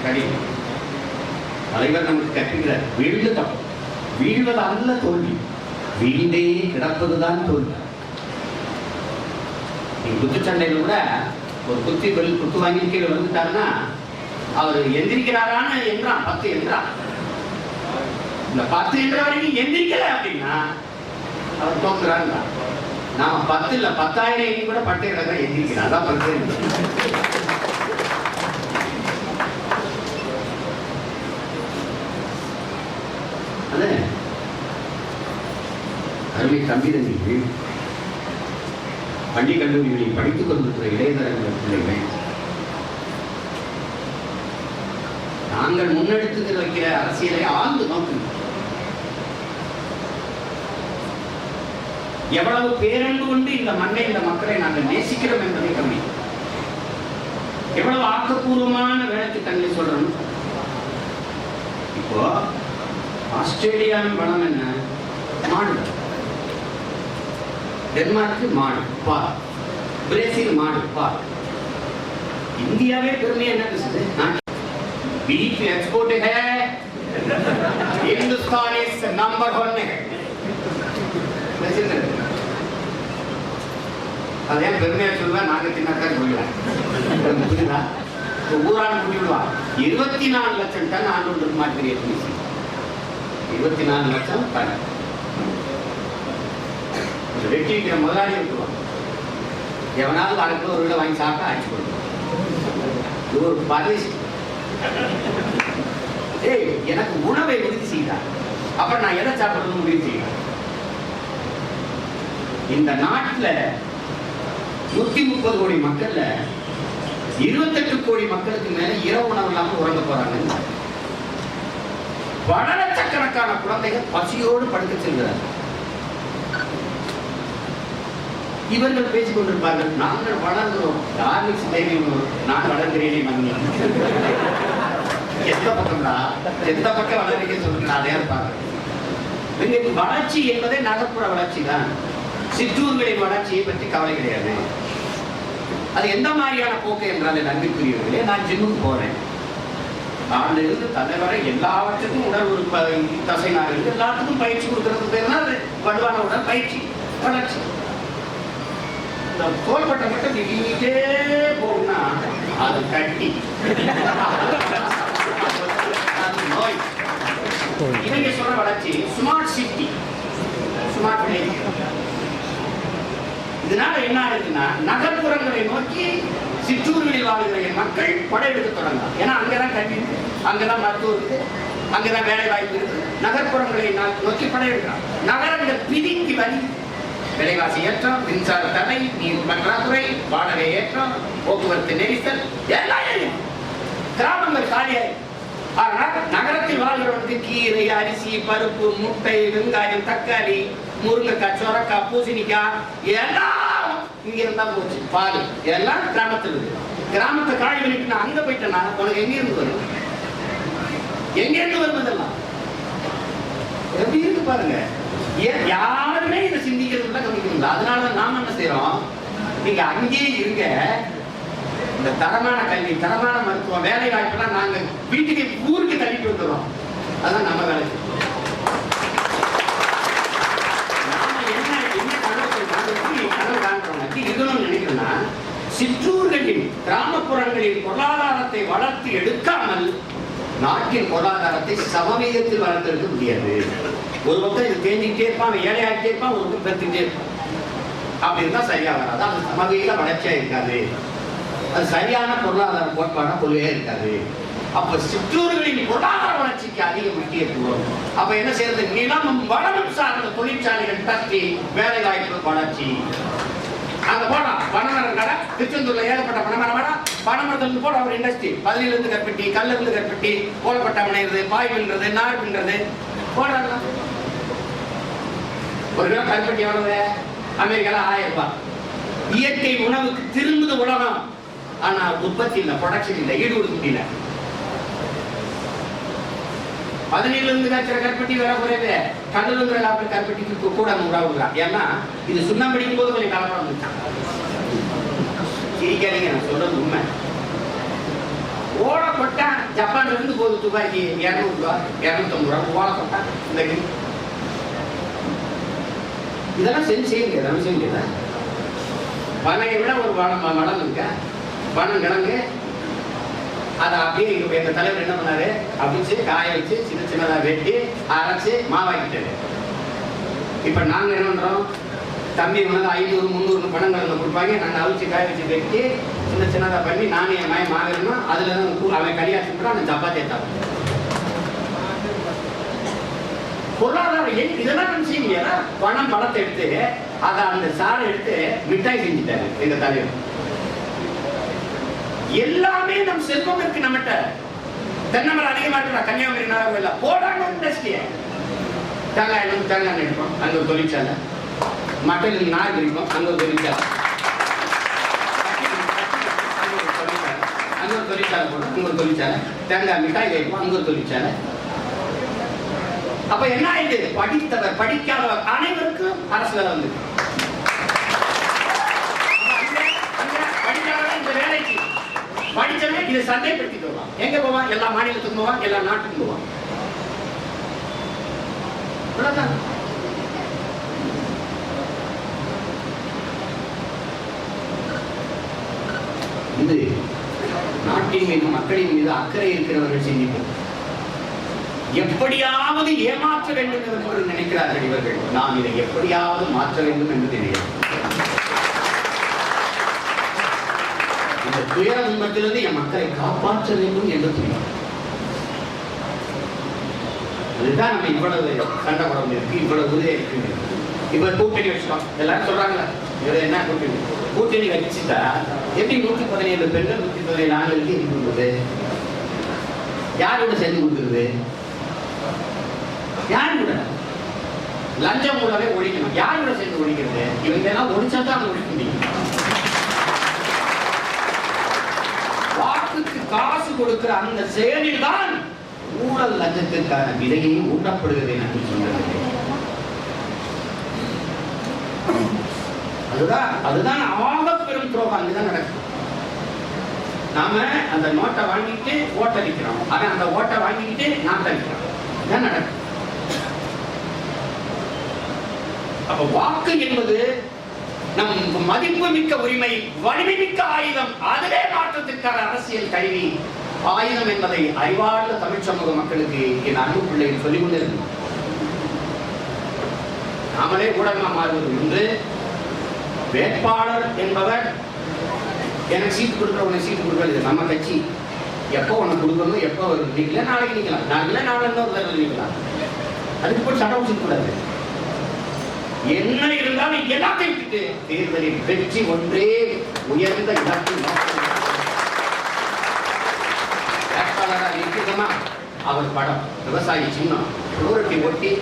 கடினம். தலைவர் நமக்கு கற்கிறார், வீழ்ந்து தப்பு, வீழ்வது அல்ல தோல்வி, வீழ்ந்தே கிடப்பதுதான் தோல்வி. குத்துச்சண்டையில் கூட ஒரு குத்து வாங்கி கீழே வந்துட்டாருன்னா அவர் எந்திரிக்கிறாரான்னு என்றான், 10 என்றான். இந்த 10 என்ற வரைக்கும் எந்திரிக்கல அப்படின்னா அவர் தோக்குறாங்க. நாம 10 இல்ல 10,000 கூட பட்டை கிடக்க எந்திரிக்கிறோம். அதான் 10. அது அருமை தம்பிதங்கள் பள்ளி கல்லூரிகளில் படித்துக் கொண்டிருக்கிற இளைஞர்கள் பிள்ளைகள், நாங்கள் முன்னெடுத்து வைக்கிற அரசியலை ஆழ்ந்து நோக்குங்கள். எவ்வளவு பேரன்பு கொண்டு இந்த மண்ணை இந்த மக்களை நாங்கள் நேசிக்கிறோம் என்பதை கம்மி. எவ்வளவு ஆக்கப்பூர்வமான வேலைத்திட்டங்களை சொல்றோம். இப்போ ஆஸ்திரேலியாவின் பலம் என்ன? மாடு. டென்மார்க்கு மாடு, பால். பிரேசில் மாடு, பால். இந்தியாவே பெருமையா என்ன பேசுது? बीफ एक्सपोर्ट है, हिंदुस्तान इज नंबर 1 है. அதே பெருமையா சொல்லுவா, நாங்க தின்னாக்கா சொல்லுவேன். புரியுதா? ஊரான் முடிவிடுவா 24 லட்சம் டன் ஆண்டு மாற்றி 24 லட்சம் டன் வெட்டிக்கிற முதலாளி இருக்குவான். எவனாவது அதுக்கு ஒரு வீட வாங்கி சாப்பிட்டா ஆட்சி கொடுக்கும். இது ஒரு பரிசு. எனக்கு உணவை உறுதி செய்தார். அப்புறம் நான் எதை சாப்பிடணும்னு முடிவு செய்யறேன். இந்த நாட்டில் 130 கோடி மக்கள்ல 28 கோடி மக்களுக்கு மேல இரவு உணவு இல்லாம உறங்க போறாங்க. பல லட்சக்கணக்கான குழந்தைகள் பசியோடு படுக்க செல்கிறார்கள். இவர்கள் பேசிக் கொண்டிருப்பார்கள், நாங்கள் வளர்கிறோம், டார்லிக்ஸ் தேவி, நான் வளர்கிறேனே மன்னி. எந்த பக்கம்டா, எந்த பக்கம் வளர்றீங்க சொல்லுங்க, அதே இருப்பாங்க. வளர்ச்சி என்பதே நகர்ப்புற வளர்ச்சி தான். சிற்றூர்களின் வளர்ச்சியை பற்றி கவலை கிடையாது. அது எந்த மாதிரியான போக்கு என்றால் நன்மைக்குரியவர்களே, நான் ஜிம்முக்கு போறேன். ஆண்டிலிருந்து தலைவரை எல்லாவற்றுக்கும் உடல் உறுப்பு தசைநார்கள் எல்லாத்துக்கும் பயிற்சி கொடுக்கறது பேர் தான் அது வலுவான உடல் பயிற்சி வளர்ச்சி. இந்த தோள்பட்டை மட்டும் நீட்டே போகும்னா அது கட்டி நோய். இவங்க சொல்ற வளர்ச்சி ஸ்மார்ட் சிட்டி, ஸ்மார்ட் வில்லேஜ். இதனால என்ன ஆகுதுன்னா, நகர்ப்புறங்களை நோக்கி சிற்றூர்களில் வாழ்கிற மக்கள் படையெடுக்க தொடங்கலாம். ஏன்னா அங்கதான் கல்வி இருக்கு, அங்கதான் மருத்துவம் இருக்கு, அங்கதான் வேலை வாய்ப்பு இருக்கு. நகர்ப்புறங்களை நோக்கி படையெடுக்கலாம். நகரங்கள் பிதிங்கி வலி, விலைவாசி ஏற்றம், மின்சார தடை, நீர் பற்றாக்குறை, வாடகை ஏற்றம், போக்குவரத்து நெரிசல் எல்லாம் கிராமங்கள் காலியாய். ஆனால் நகரத்தில் வாழ்கிறவனுக்கு கீரை, அரிசி, பருப்பு, முட்டை, வெங்காயம், தக்காளி, முருங்கைக்காய், சொரக்காய், பூசணிக்காய் எல்லாம் இங்க இருந்தா போச்சு. பால் எல்லாம் கிராமத்தில் இருக்கு. கிராமத்தை காய் பண்ணிட்டு நான் அங்க போயிட்டேன்னா உனக்கு எங்க இருந்து வரும்? எங்க இருந்து வருவதெல்லாம் எப்படி இருக்கு பாருங்க. யாருமே இதை சிந்திக்கிறதுல கவனிக்கணும். அதனாலதான் நாம என்ன செய்யறோம், நீங்க அங்கேயே இருங்க, இந்த தரமான கல்வி, தரமான மருத்துவம், வேலை வாய்ப்பெல்லாம் நாங்க வீட்டுக்கு ஊருக்கு தள்ளிட்டு வந்துடுறோம். அதான் நம்ம வேலை. நாம என்ன கனவு காண்றோம் இருக்கணும்னு நினைக்கிறோம்னா, சிற்றூர்களில் கிராமப்புறங்களில் பொருளாதாரத்தை வளர்த்து எடுக்காமல் நாட்டின் பொருளாதாரத்தை சமவீதத்தில் வளர்த்தெடுக்க முடியாது. ஒரு பக்கம் இது தேஞ்சிக்கிட்டே இருப்பான், ஏழையாகிட்டே இருப்பான், ஒரு பக்கம் பெருத்துக்கிட்டே இருப்பான். அப்படி இருந்தா சரியா வராது. அது சமவீத வளர்ச்சியா இருக்காது. அது சரியான பொருளாதார கோட்பாட கொள்கையே இருக்காது. அப்ப சிற்றூர்களின் பொருளாதார வளர்ச்சிக்கு அதிக முக்கியத்துவம். அப்ப என்ன செய்யறது, நிலமும் வளமும் சார்ந்த தொழிற்சாலைகள் தட்டி வேலை வாய்ப்பு வளர்ச்சி. அங்க போனா பனைமரம் கடை, திருச்செந்தூர்ல ஏகப்பட்ட பனைமரம் கடை, பனைமரத்துல போட ஒரு இண்டஸ்ட்ரி, பதிலில இருந்து கற்பட்டி, கல்ல இருந்து கற்பட்டி, கோலப்பட்டா முனைறது, பாய் பின்றது, நார் பின்றது போடுறாங்க. ஒரு கிலோ கற்பட்டி எவ்வளவு? அமெரிக்கால 1000 ரூபாய். இயற்கை உணவுக்கு திரும்புது உலகம். ஆனா உற்பத்தி இல்ல, ப்ரொடக்ஷன் இல்ல, ஈடு கொடுக்க முடியல. 17 இருந்து காய்ச்சற கற்பட்டி வேற குறைவு, கல்லுல இருந்து காய்ச்சற கற்பட்டிக்கு கூட 100 ரூபாய் கொடுக்குறான். ஏன்னா இது சுண்ணாம்படிக்கும் போது கொஞ்சம் கலப்படம் வந்துட்டான். சிரிக்காதீங்க, நான் சொல்றது உண்மை. ஓலை கொட்டா ஜப்பான்ல இருந்து போகுது துபாய்க்கு 200 ரூபாய், 250 ரூபாய் ஓலை கொட்டா. இந்த இதெல்லாம் செஞ்சு செய்ய முடியாது, செய்ய முடியாதா? பனையை விட ஒரு வளம் இருக்க பனம் கிழங்கு, அதை அப்படியே எங்க தலைவர் என்ன பண்ணாரு, அபிச்சு காய வச்சு சின்ன சின்னதா வெட்டி அரைச்சு மாவாக்கிட்டாரு. இப்ப நாங்க என்ன பண்றோம், தம்பி வந்து 500 300 பணங்கள் கொடுப்பாங்க, நாங்க அவிச்சு காய வச்சு வெட்டி சின்ன சின்னதா பண்ணி நானே என் மயம் மாவிடணும். அதுல தான் அவன் கடியாச்சு கூட அந்த சப்பாத்தி ஏத்தாங்க. பொருளாதாரம் இதெல்லாம் நம்ம செய்ய முடியாதா? பணம் பழத்தை எடுத்து அதை அந்த சாரை எடுத்து மிட்டாய் செஞ்சுட்டாரு எங்க தலைவர். எல்லாமே நம் செல்வம் இருக்கு நம்மகிட்ட. தென்னமரம் அதிகமா இருக்கா, கன்னியாகுமரி நாகர்கோவில போடாங்க இண்டஸ்ட்ரியை. தேங்காய் தேங்காய் எடுப்போம், அங்க ஒரு தொழிற்சாலை. மட்டையில் நார் பிரிப்போம், அங்க ஒரு தொழிற்சாலை. அங்க ஒரு தொழிற்சாலை போடும், அங்க ஒரு தொழிற்சாலை. தேங்காய் மிட்டாய் வைப்போம், அங்க ஒரு தொழிற்சாலை. அப்ப என்ன ஆயிடுது, படித்தவர் படிக்காதவர் அனைவருக்கும் அரசு வேலை வந்து படிக்காதவர் இந்த வேலைக்கு படிச்சவன் இதை சந்தைப்படுத்திட்டு வருவான். எங்க போவான்? எல்லா மாநிலத்துக்கும் போவான், எல்லா நாட்டுக்கும் போவான். இது நாட்டின் மீது மக்களின் மீது அக்கறை இருக்கிறவர்கள் சிந்திப்போம். எப்படியாவது ஏமாற்ற வேண்டும் என்று நினைக்கிறார்கள் இவர்கள். நாம் இதை எப்படியாவது மாற்ற வேண்டும் என்று தெரியும். இந்த துயர துன்பத்திலிருந்து என் மக்களை காப்பாற்ற வேண்டும் என்று தெரியும். அதுதான் நம்ம இவ்வளவு சண்டை படம் இருக்கு, இவ்வளவு உறுதியா இருக்கு. இப்ப கூட்டணி வச்சுக்கோம் எல்லாரும் சொல்றாங்களா, இவர் என்ன கூட்டணி வச்சுட்டா எப்படி 117 பெண்கள் 117 ஆண்களுக்கு இது கொடுக்குறது? யாரோட சேர்ந்து கொடுக்குறது? யாரு கூட? லஞ்சம் கூடவே ஒழிக்கணும். யார் கூட சேர்ந்து ஒழிக்கிறது? இவங்க எல்லாம் ஒழிச்சா தான் ஒழிக்க முடியும். வாக்குக்கு காசு கொடுக்கிற அந்த செயலில் தான் ஊழல் லஞ்சத்திற்கான விதையை ஊட்டப்படுகிறது என்று சொன்னது. அதுதான் ஆக பெரும் துரோகம். அங்குதான் நடக்கும். நாம அந்த நோட்டை வாங்கிட்டு ஓட்டடிக்கிறோம், அவன் அந்த ஓட்டை வாங்கிட்டு நாட்டடிக்கிறோம். இதான் நடக்கும். அப்ப வாக்கு என்பது நம் மதிப்பு மிக்க உரிமை, வலிமை மிக்க ஆயுதம். அதுவே மாற்றத்திற்கான அரசியல் கருவி. ஆயுதம் என்பதை அறிவார்ந்த தமிழ் சமூக மக்களுக்கு என் அன்பு பிள்ளைகள் சொல்லிக் கொண்டிருக்கிறோம். நாமளே ஊடகமா மாறுவது ஒன்று. வேட்பாளர் என்பவர் எனக்கு சீட்டு கொடுக்குறவனை சீட்டு கொடுக்கறது நம்ம கட்சி. எப்போ உனக்கு கொடுக்கணும், எப்போ நீக்கல, நாளைக்கு நீக்கலாம், நாளைக்கு நாளைக்கு நீக்கலாம். அதுக்கு போய் சட்டம் வச்சுக்கூடாது. என்ன இருந்தாலும் எல்லாத்தையும் விட்டு தேர்தலில் வெற்றி ஒன்றே உயர்ந்த இலக்கில் வேட்பாளராக நிற்கிறோமா அவர் படம், விவசாயி சின்னம், புளூரட்டி ஒட்டி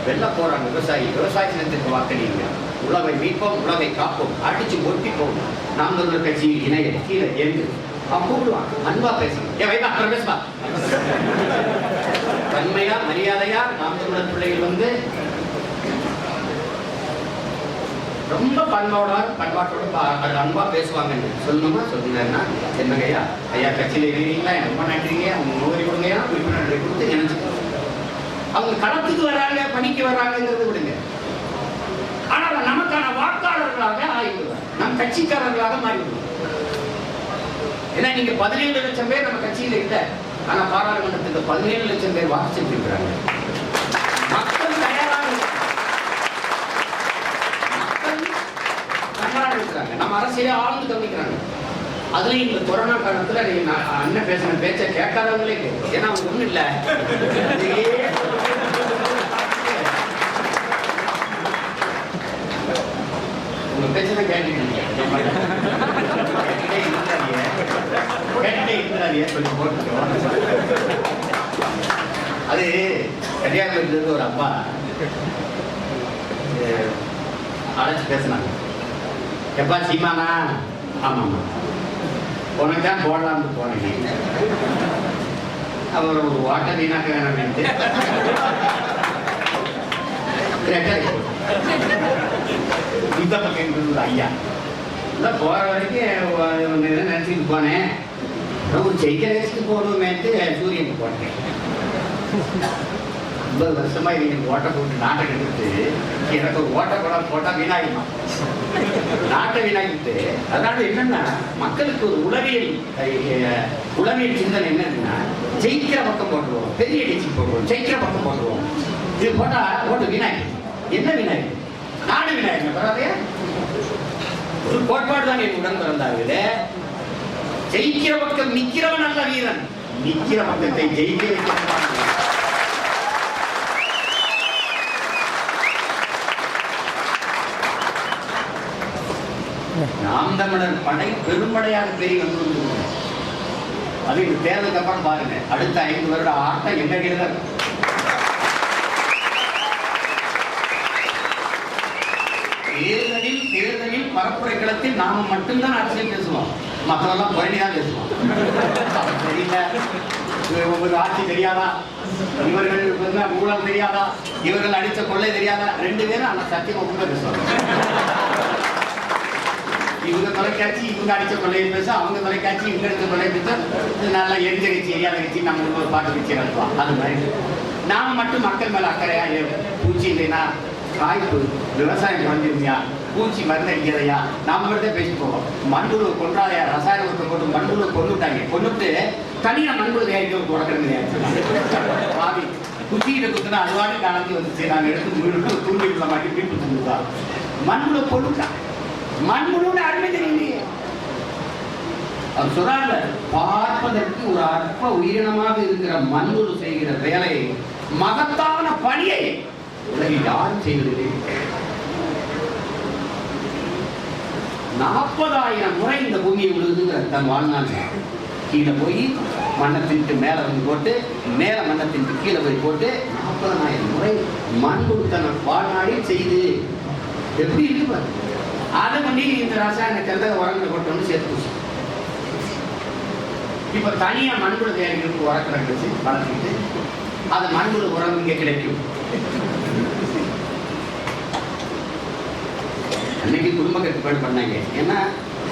வெள்ள போறாங்க விவசாயி. விவசாய சின்னத்திற்கு வாக்களிங்க. உலகை மீட்போம், உலகை காப்போம், அடிச்சு ஒட்டிப்போம். நாம் தமிழர் கட்சியில் இணைய கீழே என்று அவன் கூப்பிடுவான். அன்பா பேசணும். ஏன் வைப்பா அப்புறம் பேசுவா. தன்மையா மரியாதையா நாம் தமிழர் பிள்ளைகள் வந்து ரொம்ப பண்பாட்டோட அன்பா பேசுவாங்க. சொல்லணுமா சொல்லுங்கன்னா என்னங்கய்யா, ஐயா கட்சியில இருக்கிறீங்களா, என்ன நன்றிங்க, அவங்க முகவரி கொடுங்கயா, உறுப்பினர்களை கொடுத்து நினைச்சுக்கோங்க. அவங்க களத்துக்கு வராங்க, பணிக்கு வர்றாங்கிறது விடுங்க. ஆனால் நமக்கான வாக்காளர்களாக ஆகிவிடுவார், நம் கட்சிக்காரர்களாக மாறிவிடுவார். ஏன்னா நீங்க 17 லட்சம் பேர் நம்ம கட்சியில இல்ல, ஆனா பாராளுமன்றத்துக்கு 17 லட்சம் பேர் வாக்கு செலுத்திருக்கிறாங்க. மக்கள் தயாராக இருக்கிறாங்க. நம்ம அரசியலே ஆழ்ந்து கவனிக்கிறாங்க. அதுலயும் இந்த கொரோனா காலத்துல அண்ணன் பேசின பேச்ச கேட்காதவங்களே கேட்கும். ஏன்னா அவங்க ஒண்ணும் இல்ல, உங்க பேச்சதான் கேட்டுட்டே சொல்லி போட்டு. அது கன்னியாகுமரியில இருந்து ஒரு அப்பா அழைச்சு பேசினாங்க. எப்பா சீமானா? ஆமாம்மா. உனக்கு தான் போடலாம்னு போனேன். அவர் ஒரு வாட்டை வீணாக்க வேணாம். இந்த பக்கம் இருந்தது ஐயா இல்லை போற வரைக்கும் நினைச்சிட்டு போனேன். ஒரு ஜெயிக்க வச்சுட்டு போகணுமேட்டு சூரியனுக்கு போட்டேன். 50 வருஷமா இவங்க ஓட்டை போட்டு நாட்டை எடுத்து எனக்கு ஒரு ஓட்டை படம் போட்டா வீணாகிடுமா, நாட்டை வீணாகிட்டு. அதனால என்னன்னா மக்களுக்கு ஒரு உளவியல் சிந்தனை என்னன்னா, ஜெயிக்கிற பக்கம் போட்டுருவோம், பெரிய கட்சி போடுவோம், ஜெயிக்கிற பக்கம் போட்டுருவோம். இது போட்டா ஓட்டு வீணாகி என்ன வீணாகி நாடு வீணாகி பரவாயில்லையா? ஒரு கோட்பாடு தான் என் உடன் பிறந்தார்கள். ஜெயிக்கிற பக்கம் நிக்கிறவன் நல்ல வீரன், நிக்கிற பக்கத்தை ஜெயிக்க வைக்க. நாம் தமிழர் படை பெரும்படையாக பெரிய வந்து அது இந்த தேர்தலுக்கு அப்புறம் பாருங்க, அடுத்த 5 வருட ஆட்டம் எங்க கையில. தேர்தலில் பரப்புரை களத்தில் நாம மட்டும்தான் அரசியல் பேசுவோம், மற்றவெல்லாம் குறைநிதான் பேசுவோம். தெரியல, ஒரு ஆட்சி தெரியாதா, இவர்கள் ஊழல் தெரியாதா, இவர்கள் அடிச்ச கொள்ளை தெரியாதா, 2 பேரும் அந்த சத்தியமா கூட பேசுவாங்க. இவங்க தொலைக்காட்சி இவங்க அடிச்ச கொள்ளையை பேச, அவங்க தொலைக்காட்சி இவங்க அடிச்ச கொள்ளையை பேச, நல்லா எரிஞ்ச கட்சி எரியாத கட்சி நம்மளுக்கு ஒரு பாட்டு கட்சி நடத்துவோம். அது மாதிரி நாம மட்டும் மக்கள் மேல அக்கறையா, பூச்சி இல்லைன்னா காய்ப்பு, விவசாயம் குறைஞ்சிருந்தியா, பூச்சி மருந்து அடிக்கிறதையா, நாம மட்டும் பேசிட்டு போவோம். மண்புழு கொன்றாதையா, ரசாயன உரத்தை போட்டு மண்புழு கொண்டுட்டாங்க. கொண்டுட்டு தனியா மண்புழு தயாரிக்க உடக்கிறது பாவி குச்சிக்கிட்ட குத்துனா அதுவாடு கலந்து வந்துச்சு. நாங்கள் எடுத்து தூண்டில மாட்டி வீட்டு தந்துதா மண்புழு கொண்டுட்டா. மண்புழுவோட அருமை தெரியலையே. அவர் சொல்றாங்க, பார்ப்பதற்கு ஒரு அற்ப உயிரினமாக இருக்கிற மண்புழு செய்கிற வேலையை, மகத்தான பணியை உலகில் யாரும் செய்வதில்லை. 40,000 முறை இந்த பூமியை விழுதுங்கிற தன் வாழ்நாள். கீழே போய் மண்ணத்தின்ட்டு மேல வந்து போட்டு, மேல மண்ணத்தின்ட்டு கீழே போய் போட்டு 40,000 முறை மண்புழு தன் வாழ்நாளில் செய்து எப்படி இருக்கு. அதை பண்ணி இந்த ரசாயன கந்தக உரங்களை கொண்டு சேர்த்து இப்ப தனியா மண்புழு தயாரிக்கிறதுக்கு உரக்கடை வச்சு வளர்த்துட்டு அது மண்புழு உரம் இங்கே கிடைக்கும். அன்னைக்கு குடும்ப கட்டுப்பாடு பண்ணாங்க. ஏன்னா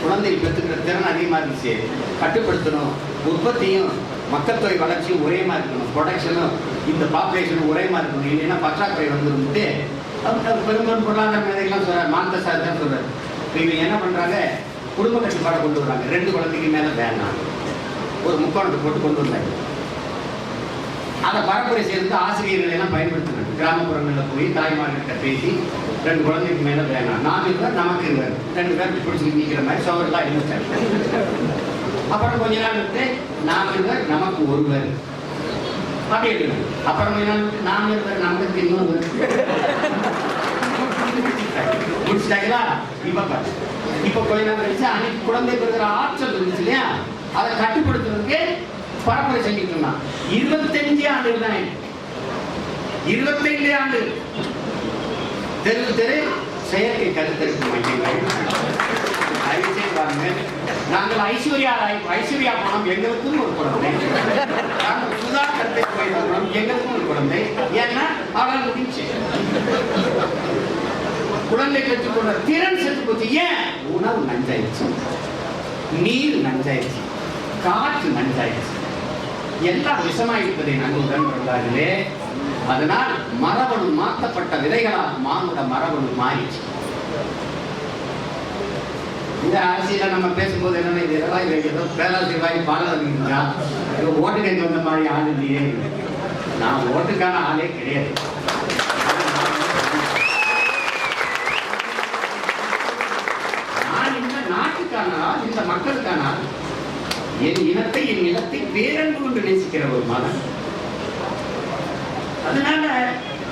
குழந்தை பெற்றுக்கிற திறன் அதிகமாக இருந்துச்சு. கட்டுப்படுத்தணும், உற்பத்தியும் மக்கள் தொகை வளர்ச்சியும் ஒரே மாதிரி இருக்கணும், ப்ரொடக்ஷனும் இந்த பாப்புலேஷனும் ஒரே மாதிரி இருக்கணும். இல்லைன்னா பற்றாக்குறை வந்துட்டு பெரும்பாலும் பொருளாதார மேதைகள்லாம் சொல்றாரு, மாந்த சார் தான் சொல்றாரு. இவங்க என்ன பண்றாங்க, குடும்ப கட்டுப்பாடை கொண்டு வராங்க. 2 குழந்தைக்கு மேல வேணாம், ஒரு முக்கோணத்தை போட்டு கொண்டு வந்தாங்க. அதை பரப்புரை சேர்ந்து ஆசிரியர்கள் எல்லாம் பயன்படுத்தினாங்க. கிராமப்புறங்களில் போய் தாய்மார்கிட்ட பேசி 2 குழந்தைக்கு மேல வேணாம், 4 பேர் நமக்கு இருக்காரு, 2 பேர் பிடிச்சி நிற்கிற மாதிரி சோரெல்லாம் இருந்துச்சாங்க. அப்புறம் கொஞ்ச நாள் விட்டு 4 பேர் நமக்கு 1 பேர் அப்படி இருக்கு. அப்புறம் கொஞ்ச நாள் விட்டு 4 பேர் நமக்கு இன்னொரு முடிச்சுட்டாங்களா. இப்ப கொஞ்ச நாள் கழிச்சு அன்னைக்கு குழந்தை பெறுகிற ஆற்றல் இருந்துச்சு இல்லையா, அதை கட்டுப்படுத்துறதுக்கு பரப்புரை செஞ்சுட்டு இருந்தான். 25 ஆண்டுகள் தான், 25 ஆண்டு தெரு தெரு செயற்கை கருத்தரிப்பு மையங்கள். நாங்கள் ஐஸ்வர்யா பணம் எங்களுக்கும் ஒரு குழந்தை, நாங்கள் சுதா கருத்தரிப்பு மையம் எங்களுக்கும் ஒரு குழந்தை. ஏன்னா அவளால் முடிச்சு குழந்தை பெற்றுக் கொண்ட திறன் செத்து போச்சு. ஏன்? உணவு நஞ்சாயிடுச்சு, நீர் நஞ்சாயிடுச்சு, காற்று நஞ்சாயிடுச்சு, எல்லாம் விஷமாயிருப்பதை நாங்கள் உடன்படுகிறார்களே. அதனால் மரபணு மாற்றப்பட்ட விதைகளால் மானுட மரபணு மாறிச்சு. இந்த அரசியல நம்ம பேசும்போது என்னன்னா, இது இதெல்லாம் ஏதோ பேராசிரியர் பாலா ஓட்டு கேட்க வந்த மாதிரி ஆள் இல்லையே. நான் ஓட்டுக்கான ஆளே கிடையாது. நான் இந்த நாட்டுக்கான, இந்த மக்களுக்கான, என் இனத்தை, என் நிலத்தை பேரன்பு கொண்டு நேசிக்கிற ஒரு மதம். அதனால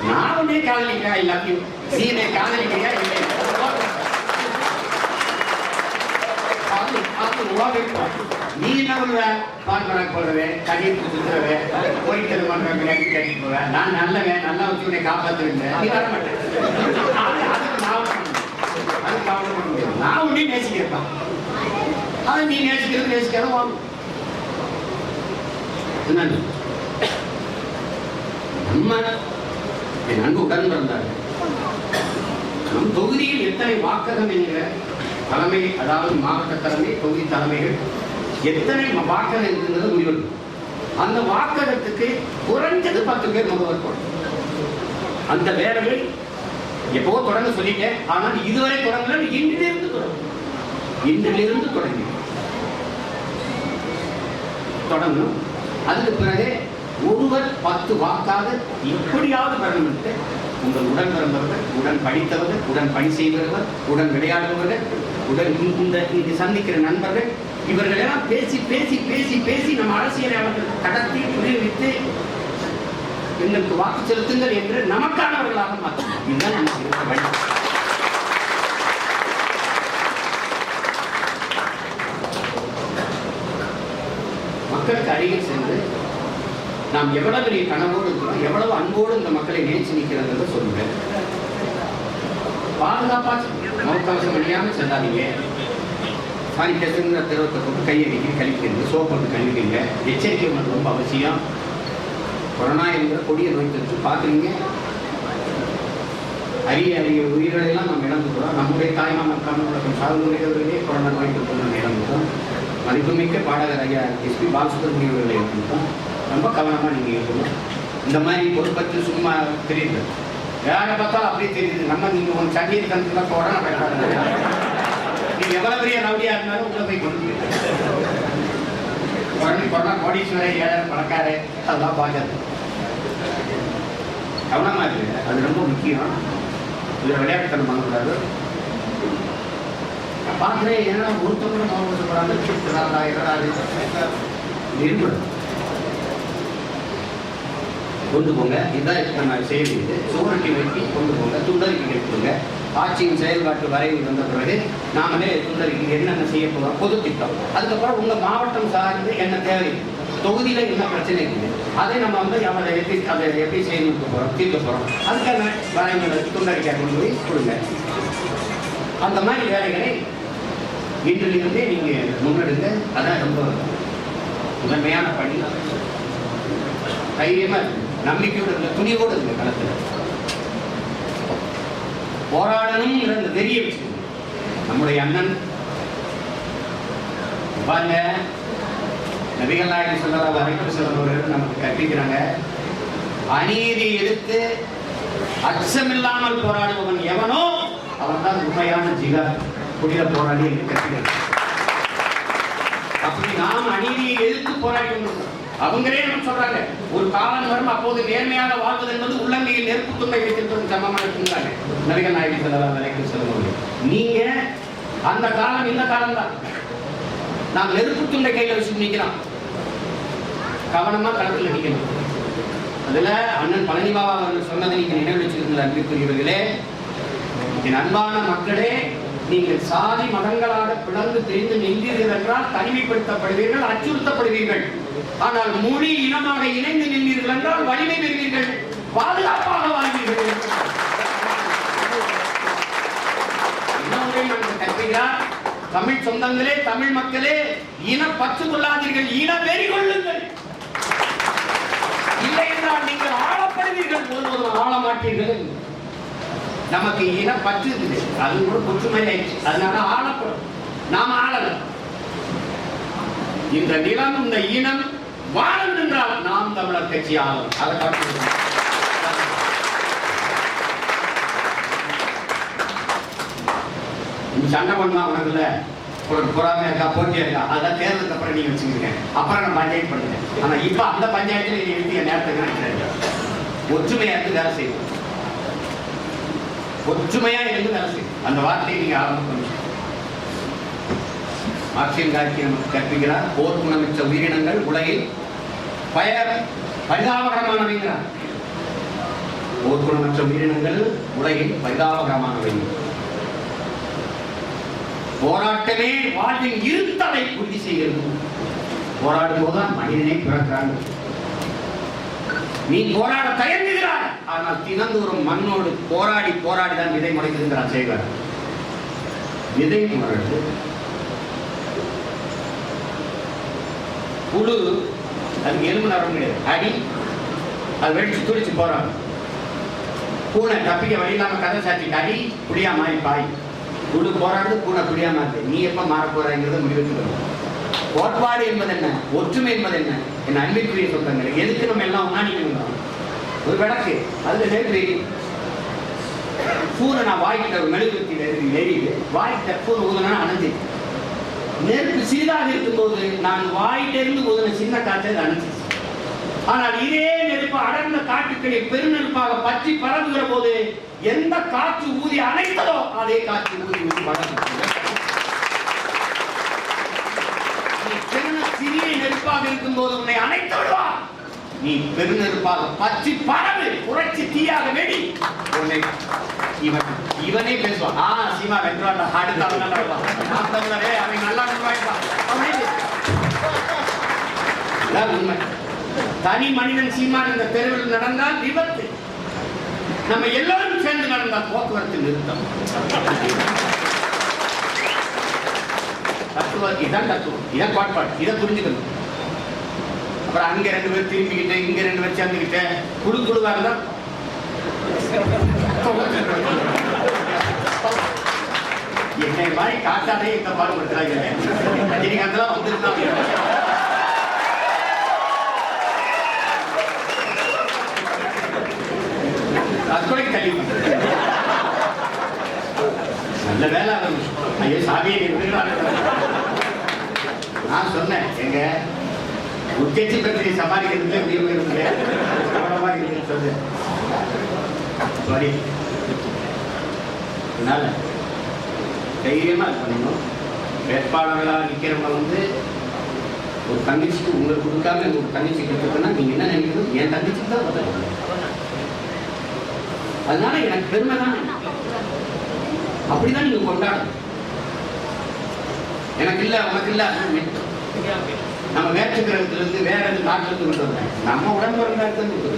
நான் உடனே காதலிக்கிறா எல்லாத்தையும், நீனே காதலிக்கிறியா இல்லை, நீ என்ன பண்ணுவ, பான்பராக் போடுவேன், கடிட்டு சுத்துறவேன், போயிட்டு பண்றேன், கட்டிட்டு போவேன். நான் நல்லவேன், நல்லா வச்சு உன்னை காப்பாற்றுவேன், நீ வர மாட்டேன். நான் உடனே நேசிக்கிறேன். அதை நீ நேசிக்கிறது நேசிக்காத வாங்க. நம்ம என் அன்பு உடன் பிறந்தார்கள். நம் தொகுதியில் எத்தனை வாக்ககம் என்கிற தலைமை, அதாவது மாவட்ட தலைமை, தொகுதி தலைமைகள் எத்தனை வாக்ககம் இருக்குங்கிறது முடிவெடுக்கும். அந்த வாக்ககத்துக்கு குறைஞ்சது 10 பேர் முகவர் போடும். அந்த வேலைகள் எப்போ தொடங்க சொல்லிட்டேன், ஆனால் இதுவரை தொடங்கல. இன்றிலிருந்து தொடங்கணும். அதுக்கு பிறகு ஒருவர் 10 வாக்காக எப்படியாவது வரணும். உங்கள் உடன் பிறந்தவர்கள், உடன் படித்தவர்கள், உடன் பணி செய்பவர்கள், உடன் விளையாடுபவர்கள், உடன் இங்கு சந்திக்கிற நண்பர்கள், இவர்கள் எல்லாம் பேசி பேசி பேசி பேசி நம்ம அரசியலை அவர்கள் கடத்தி புரிவித்து எங்களுக்கு வாக்கு செலுத்துங்கள் என்று நமக்கானவர்களாக மாற்றணும். இதுதான் நமக்கு இருக்க வழி. மக்களுக்கு அருகில் சென்று நாம் எவ்வளவு பெரிய கனவோடு இருக்கிறோம், எவ்வளவு அன்போடு இந்த மக்களை நேசி நிற்கிறத சொல்லுவேன். பாதுகாப்பா முகக்கவசம் அணியாமல் செல்லாதீங்க. சானிடேஷன்ங்கிற திரவத்தை போட்டு கையடிக்க கழிக்கிறது, சோப்பு போட்டு கழிக்கிறீங்க. எச்சரிக்கை மட்டும் ரொம்ப அவசியம். கொரோனா என்கிற கொடிய நோய் தொற்று பார்க்குறீங்க. அரிய அரிய உயிர்களை எல்லாம் நம்ம இழந்துக்கிறோம். நம்முடைய தாய்மாமன் கண்ணோடக்கும் சாகுமுறைகளே கொரோனா நோய்க்கு நம்ம இழந்துட்டோம். மதிப்புமிக்க பாடகர் ஐயா எஸ்பி பாலசுப்ரமணியம் அவர்களை இழந்துட்டோம். ரொம்ப கவனமாக நீங்கள் இருக்கணும். இந்த மாதிரி பொறுப்பற்று சும்மா தெரியுது, யாரை பார்த்தாலும் அப்படியே தெரியுது. நீங்கள் உங்கள் சங்கீத தந்துட்டு தான் கொரோனா பயன்படாது. நீங்கள் எவ்வளோ பெரிய ரவுடியாக இருந்தாலும் உள்ள போய் கொண்டு கொரோனா கோடீஸ்வரர் ஏழை பணக்காரு அதெல்லாம் பார்க்காது. கவனமாக இருக்குது, அது ரொம்ப முக்கியம். இதில் விளையாட்டுத்தனம் பண்ணக்கூடாது. நான் பார்க்குறேன், ஏன்னா ஒருத்தவங்க நோக்கம் சொல்கிறாங்க கொண்டு போங்க. இதுதான் இப்போ நம்ம செய்ய வேண்டியது. சுவரட்டி வைக்கி கொண்டு போங்க, துண்டறிக்கை கொடுங்க. ஆட்சியின் செயல்பாட்டு வரைவு வந்த பிறகு நாமளே துண்டறிக்கை என்னென்ன செய்ய போகிறோம், பொது திட்டம். அதுக்கப்புறம் உங்கள் மாவட்டம் சார்ந்து என்ன தேவை, தொகுதியில் என்ன பிரச்சனை இருக்குது, அதை நம்ம அதை எப்படி செய்து போகிறோம், தீர்க்க போகிறோம். அதுக்கான வரைவுகளை துண்டறிக்கை கொண்டு போய் கொடுங்க. அந்த மாதிரி வேலைகளை இன்றிலிருந்தே நீங்கள் முன்னெடுங்க. அதான் ரொம்ப முதன்மையான பணி. தைரியமாக இருக்கு, நம்பிக்கையோடு இருக்க, துணியோடு இருக்க. களத்தில் போராடணும் தெரிய வச்சு நம்முடைய அண்ணன் பாருங்க, நபிகள் நாயகம் ஸல்லல்லாஹு அலைஹி வஸல்லம் நமக்கு கற்பிக்கிறாங்க. அநீதி எதிர்த்து அச்சமில்லாமல் போராடுபவன் எவனோ அவன் தான் உண்மையான ஜிகாத், புனித போராடி என்று கற்பிக்கிறார். அப்படி நாம் அநீதியை எதிர்த்து போராடி கொண்டிருக்கிறோம். அவங்களே நம்ம சொல்றாங்க, ஒரு காலம் வரும் அப்போது நேர்மையாக வாழ்வது என்பது உள்ளங்கையில் நெருப்பு துண்டை வைத்திருப்பது சமமாக இருந்தாங்க நபிகள் நாயகம் ஸல்லல்லாஹு அலைஹி வஸல்லம். நீங்க அந்த காலம் இந்த காலம் தான். நாம் நெருப்பு துண்டை கையில் வச்சு நிற்கிறோம். கவனமா களத்தில் நிற்கணும். அதுல அண்ணன் பழனி பாபா அவர்கள் சொன்னதை நீங்க நினைவு வச்சிருக்கிற அன்புக்குரியவர்களே, என் அன்பான மக்களே, நீங்கள் சாதி மதங்களாக பிளந்து பிரிந்து நின்றீர்கள் என்றால் தனிமைப்படுத்தப்படுவீர்கள், அச்சுறுத்தப்படுவீர்கள். ஆனால் மொழி இனமாக இணைந்து நின்றீர்கள் என்றால் வலிமை பெறுவீர்கள், பாதுகாப்பாக வாழ்வீர்கள். கற்பிக்கிறார், தமிழ் சொந்தங்களே, தமிழ் மக்களே, இன பற்று கொள்ளாதீர்கள், இன வெறி கொள்ளுங்கள். இல்லை என்றால் நீங்கள் ஆளப்படுவீர்கள், ஒருவரும் ஆள மாட்டீர்கள். நமக்கு இன பற்று இருக்குது, அது கூட ஒற்றுமை ஆயிடுச்சு. அதனால ஆளப்படும், நாம ஆளல. இந்த நிலம், இந்த இனம் வாழும் என்றால் நாம் தமிழர் கட்சி ஆளும். அதை காட்டுகிறோம். சண்டை பண்ணா உனக்குல ஒரு பொறாமை இருக்கா, போட்டியா இருக்கா, அதான் தேர்தலுக்கு அப்புறம் நீங்க வச்சுக்கிறீங்க. அப்புறம் நான் பஞ்சாயத்து பண்ணுங்க. ஆனா இப்ப அந்த பஞ்சாயத்துல நீங்க எழுதிய நேரத்துக்கு நினைக்கிறேன். ஒற்றுமையா இருந்து வேலை செய்யும், ஒற்றுமையா இருந்து வேலை செய்யும். அந்த வார்த்தையை நீங்க ஆரம்பம் பண்ணுங்க. மார்க்சியம் காட்சி நமக்கு கற்பிக்கிறார், போர் குணமிச்ச உயிரினங்கள் உலகில் பரிதாபகரமானவைங்கிறார். போர் குணமற்ற உயிரினங்கள் உலகில் பரிதாபகரமானவை. போராட்டமே வாழ்வின் இருத்தலை உறுதி செய்கிறது. போராடும் போதுதான் மனிதனை பிறக்கிறாங்க. நீ போராட தயங்குகிறார், ஆனால் தினந்தோறும் மண்ணோடு போராடி போராடிதான் விதை முளைக்குதுங்கிறார் செய்வார். விதை முளைது புழு, அதுக்கு எலும்பு நரம் கிடையாது, அடி, அது வெடிச்சு துடிச்சு போறாங்க. பூனை தப்பிக்க வழி இல்லாம கதை சாத்திட்டு அடி புளியா மாறி பாய். புழு போராடுது, பூனை புளியா மாறுது. நீ எப்ப மாற போறாங்கிறத முடிவுக்கு வரும். கோட்பாடு என்பது என்ன, ஒற்றுமை என்பது என்ன, என் அன்பிற்குரிய சொந்தங்கள். எதுக்கு நம்ம எல்லாம் ஒண்ணா நிக்கணும்? ஒரு விளக்கு, அதுல நெருப்பு பூனை, நான் வாய்க்கிட்ட ஒரு மெழுகுவத்தி எரியுது, வாய்க்கிட்ட பூனை ஊதுனா அணைஞ்சு. நெருப்பு சிறிதாக இருக்கும் போது நான் வாயிலிருந்து ஊதின சின்ன காற்றை அணைஞ்சிச்சு. ஆனால் இதே நெருப்பு அடர்ந்த காட்டுக்களில் பெருநெருப்பாக பற்றி பரவுகிற போது எந்த காற்று ஊதி அணைத்ததோ அதே காற்று ஊதி ஊதி பரவும். சிறிய நெருப்பாக இருக்கும் போது உன்னை அணைத்து விடுவா. நீ பெருநெருப்பாக பற்றி பரவு, புரட்சி தீயாக வெடி. உன்னை இவனே பேசுவான், சீமா வென்றாண்டா, அடுத்த அவன் நல்லா இருப்பான், நான் தமிழரே அவன் நல்லா நிர்வாகிப்பான். உண்மை. தனி மனிதன் சீமான் இந்த தெருவில் நடந்தால் விபத்து. நம்ம எல்லாரும் சேர்ந்து நடந்தால் போக்குவரத்து நிறுத்தம். தத்துவம் இதான், தத்துவம் இதான் கோட்பாடு. இதை புரிஞ்சுக்கணும். அப்புறம் அங்க 2 பேர் திரும்பிக்கிட்டு, இங்க 2 பேர் சேர்ந்துக்கிட்டு குழு குழுவா இருந்தா மாதிரி காட்டாலே எங்க பாடுபடுத்துறாங்க. ரஜினிகாந்த்லாம் வந்துருந்தாங்க. தற்கொலைக்கு தள்ளி நல்ல வேலை. ஐயோ சாமியை நான் சொன்னேன், எங்க உட்கட்சி பிரச்சனை சமாளிக்கிறதுல முடிவு இருக்குன்னு சொல்றேன். சாரி, அதனால தைரியமா இது பண்ணணும். வேட்பாளர்களாக நிற்கிறவங்க வந்து ஒரு தங்கச்சிக்கு உங்களுக்கு கொடுக்காம ஒரு தங்கச்சி கொடுத்துருக்குன்னா நீங்க என்ன நினைக்கணும்? என் தங்கச்சிக்கு தான் உதவும். அதனால எனக்கு பெருமை தான். அப்படிதான் நீங்க கொண்டாடணும். எனக்கு இல்ல உனக்கு இல்ல நம்ம வேற்று கிரகத்துல இருந்து வேற எது நாட்டுல இருந்து கொண்டு வந்தேன். நம்ம உடம்பு இருந்து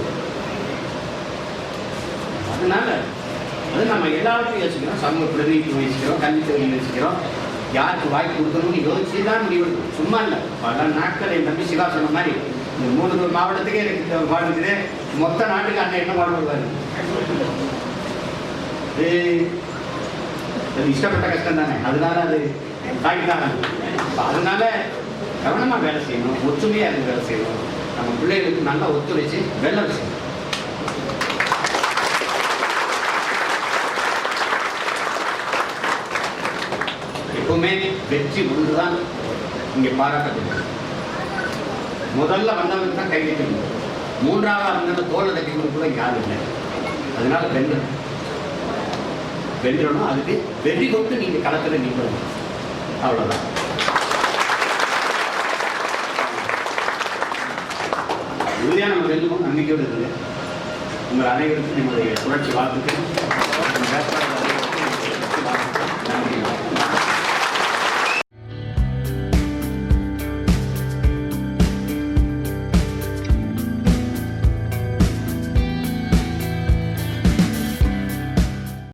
அதனால அது நம்ம எல்லாருக்கும் யோசிக்கிறோம். சமூக பிரதிநிதித்துவம் யோசிக்கிறோம், கல்வி தொழில் யோசிக்கிறோம். யாருக்கு வாய்ப்பு கொடுக்கணும்னு யோசிச்சு தான் முடிவெடுக்கும். சும்மா இல்லை. பல நாட்கள் என் தம்பி சிவா சொன்ன மாதிரி இந்த 3 மாவட்டத்துக்கே எனக்கு வாழ்ந்துட்டு மொத்த நாட்டுக்கு அண்ணன் என்ன வாழ்வாரு. அது இஷ்டப்பட்ட கஷ்டம் தானே. அதனால அது தாய்தான். அதனால கவனமா வேலை செய்யணும், ஒற்றுமையா இருந்து வேலை செய்யணும். நம்ம பிள்ளைகளுக்கு நல்லா ஒத்துழைச்சு வேலை செய்யணும். எப்பவுமே வெற்றி ஒன்றுதான் இங்கே பாராட்டப்படுது. முதல்ல வந்தவங்க தான் கை வைக்கணும். 3ஆவது வந்தவங்க தோலை தட்டிக்கணும் கூட யாரும் இல்லை. அதனால வென்றணும். அதுக்கு வெறி கொண்டு நீங்க களத்துல நிற்கணும். அவ்வளவுதான். உறுதியா நம்ம வெல்லுவோம், நம்பிக்கையோடு இருக்குது. உங்கள் அனைவருக்கும் என்னுடைய புரட்சி வாழ்த்துக்கள்.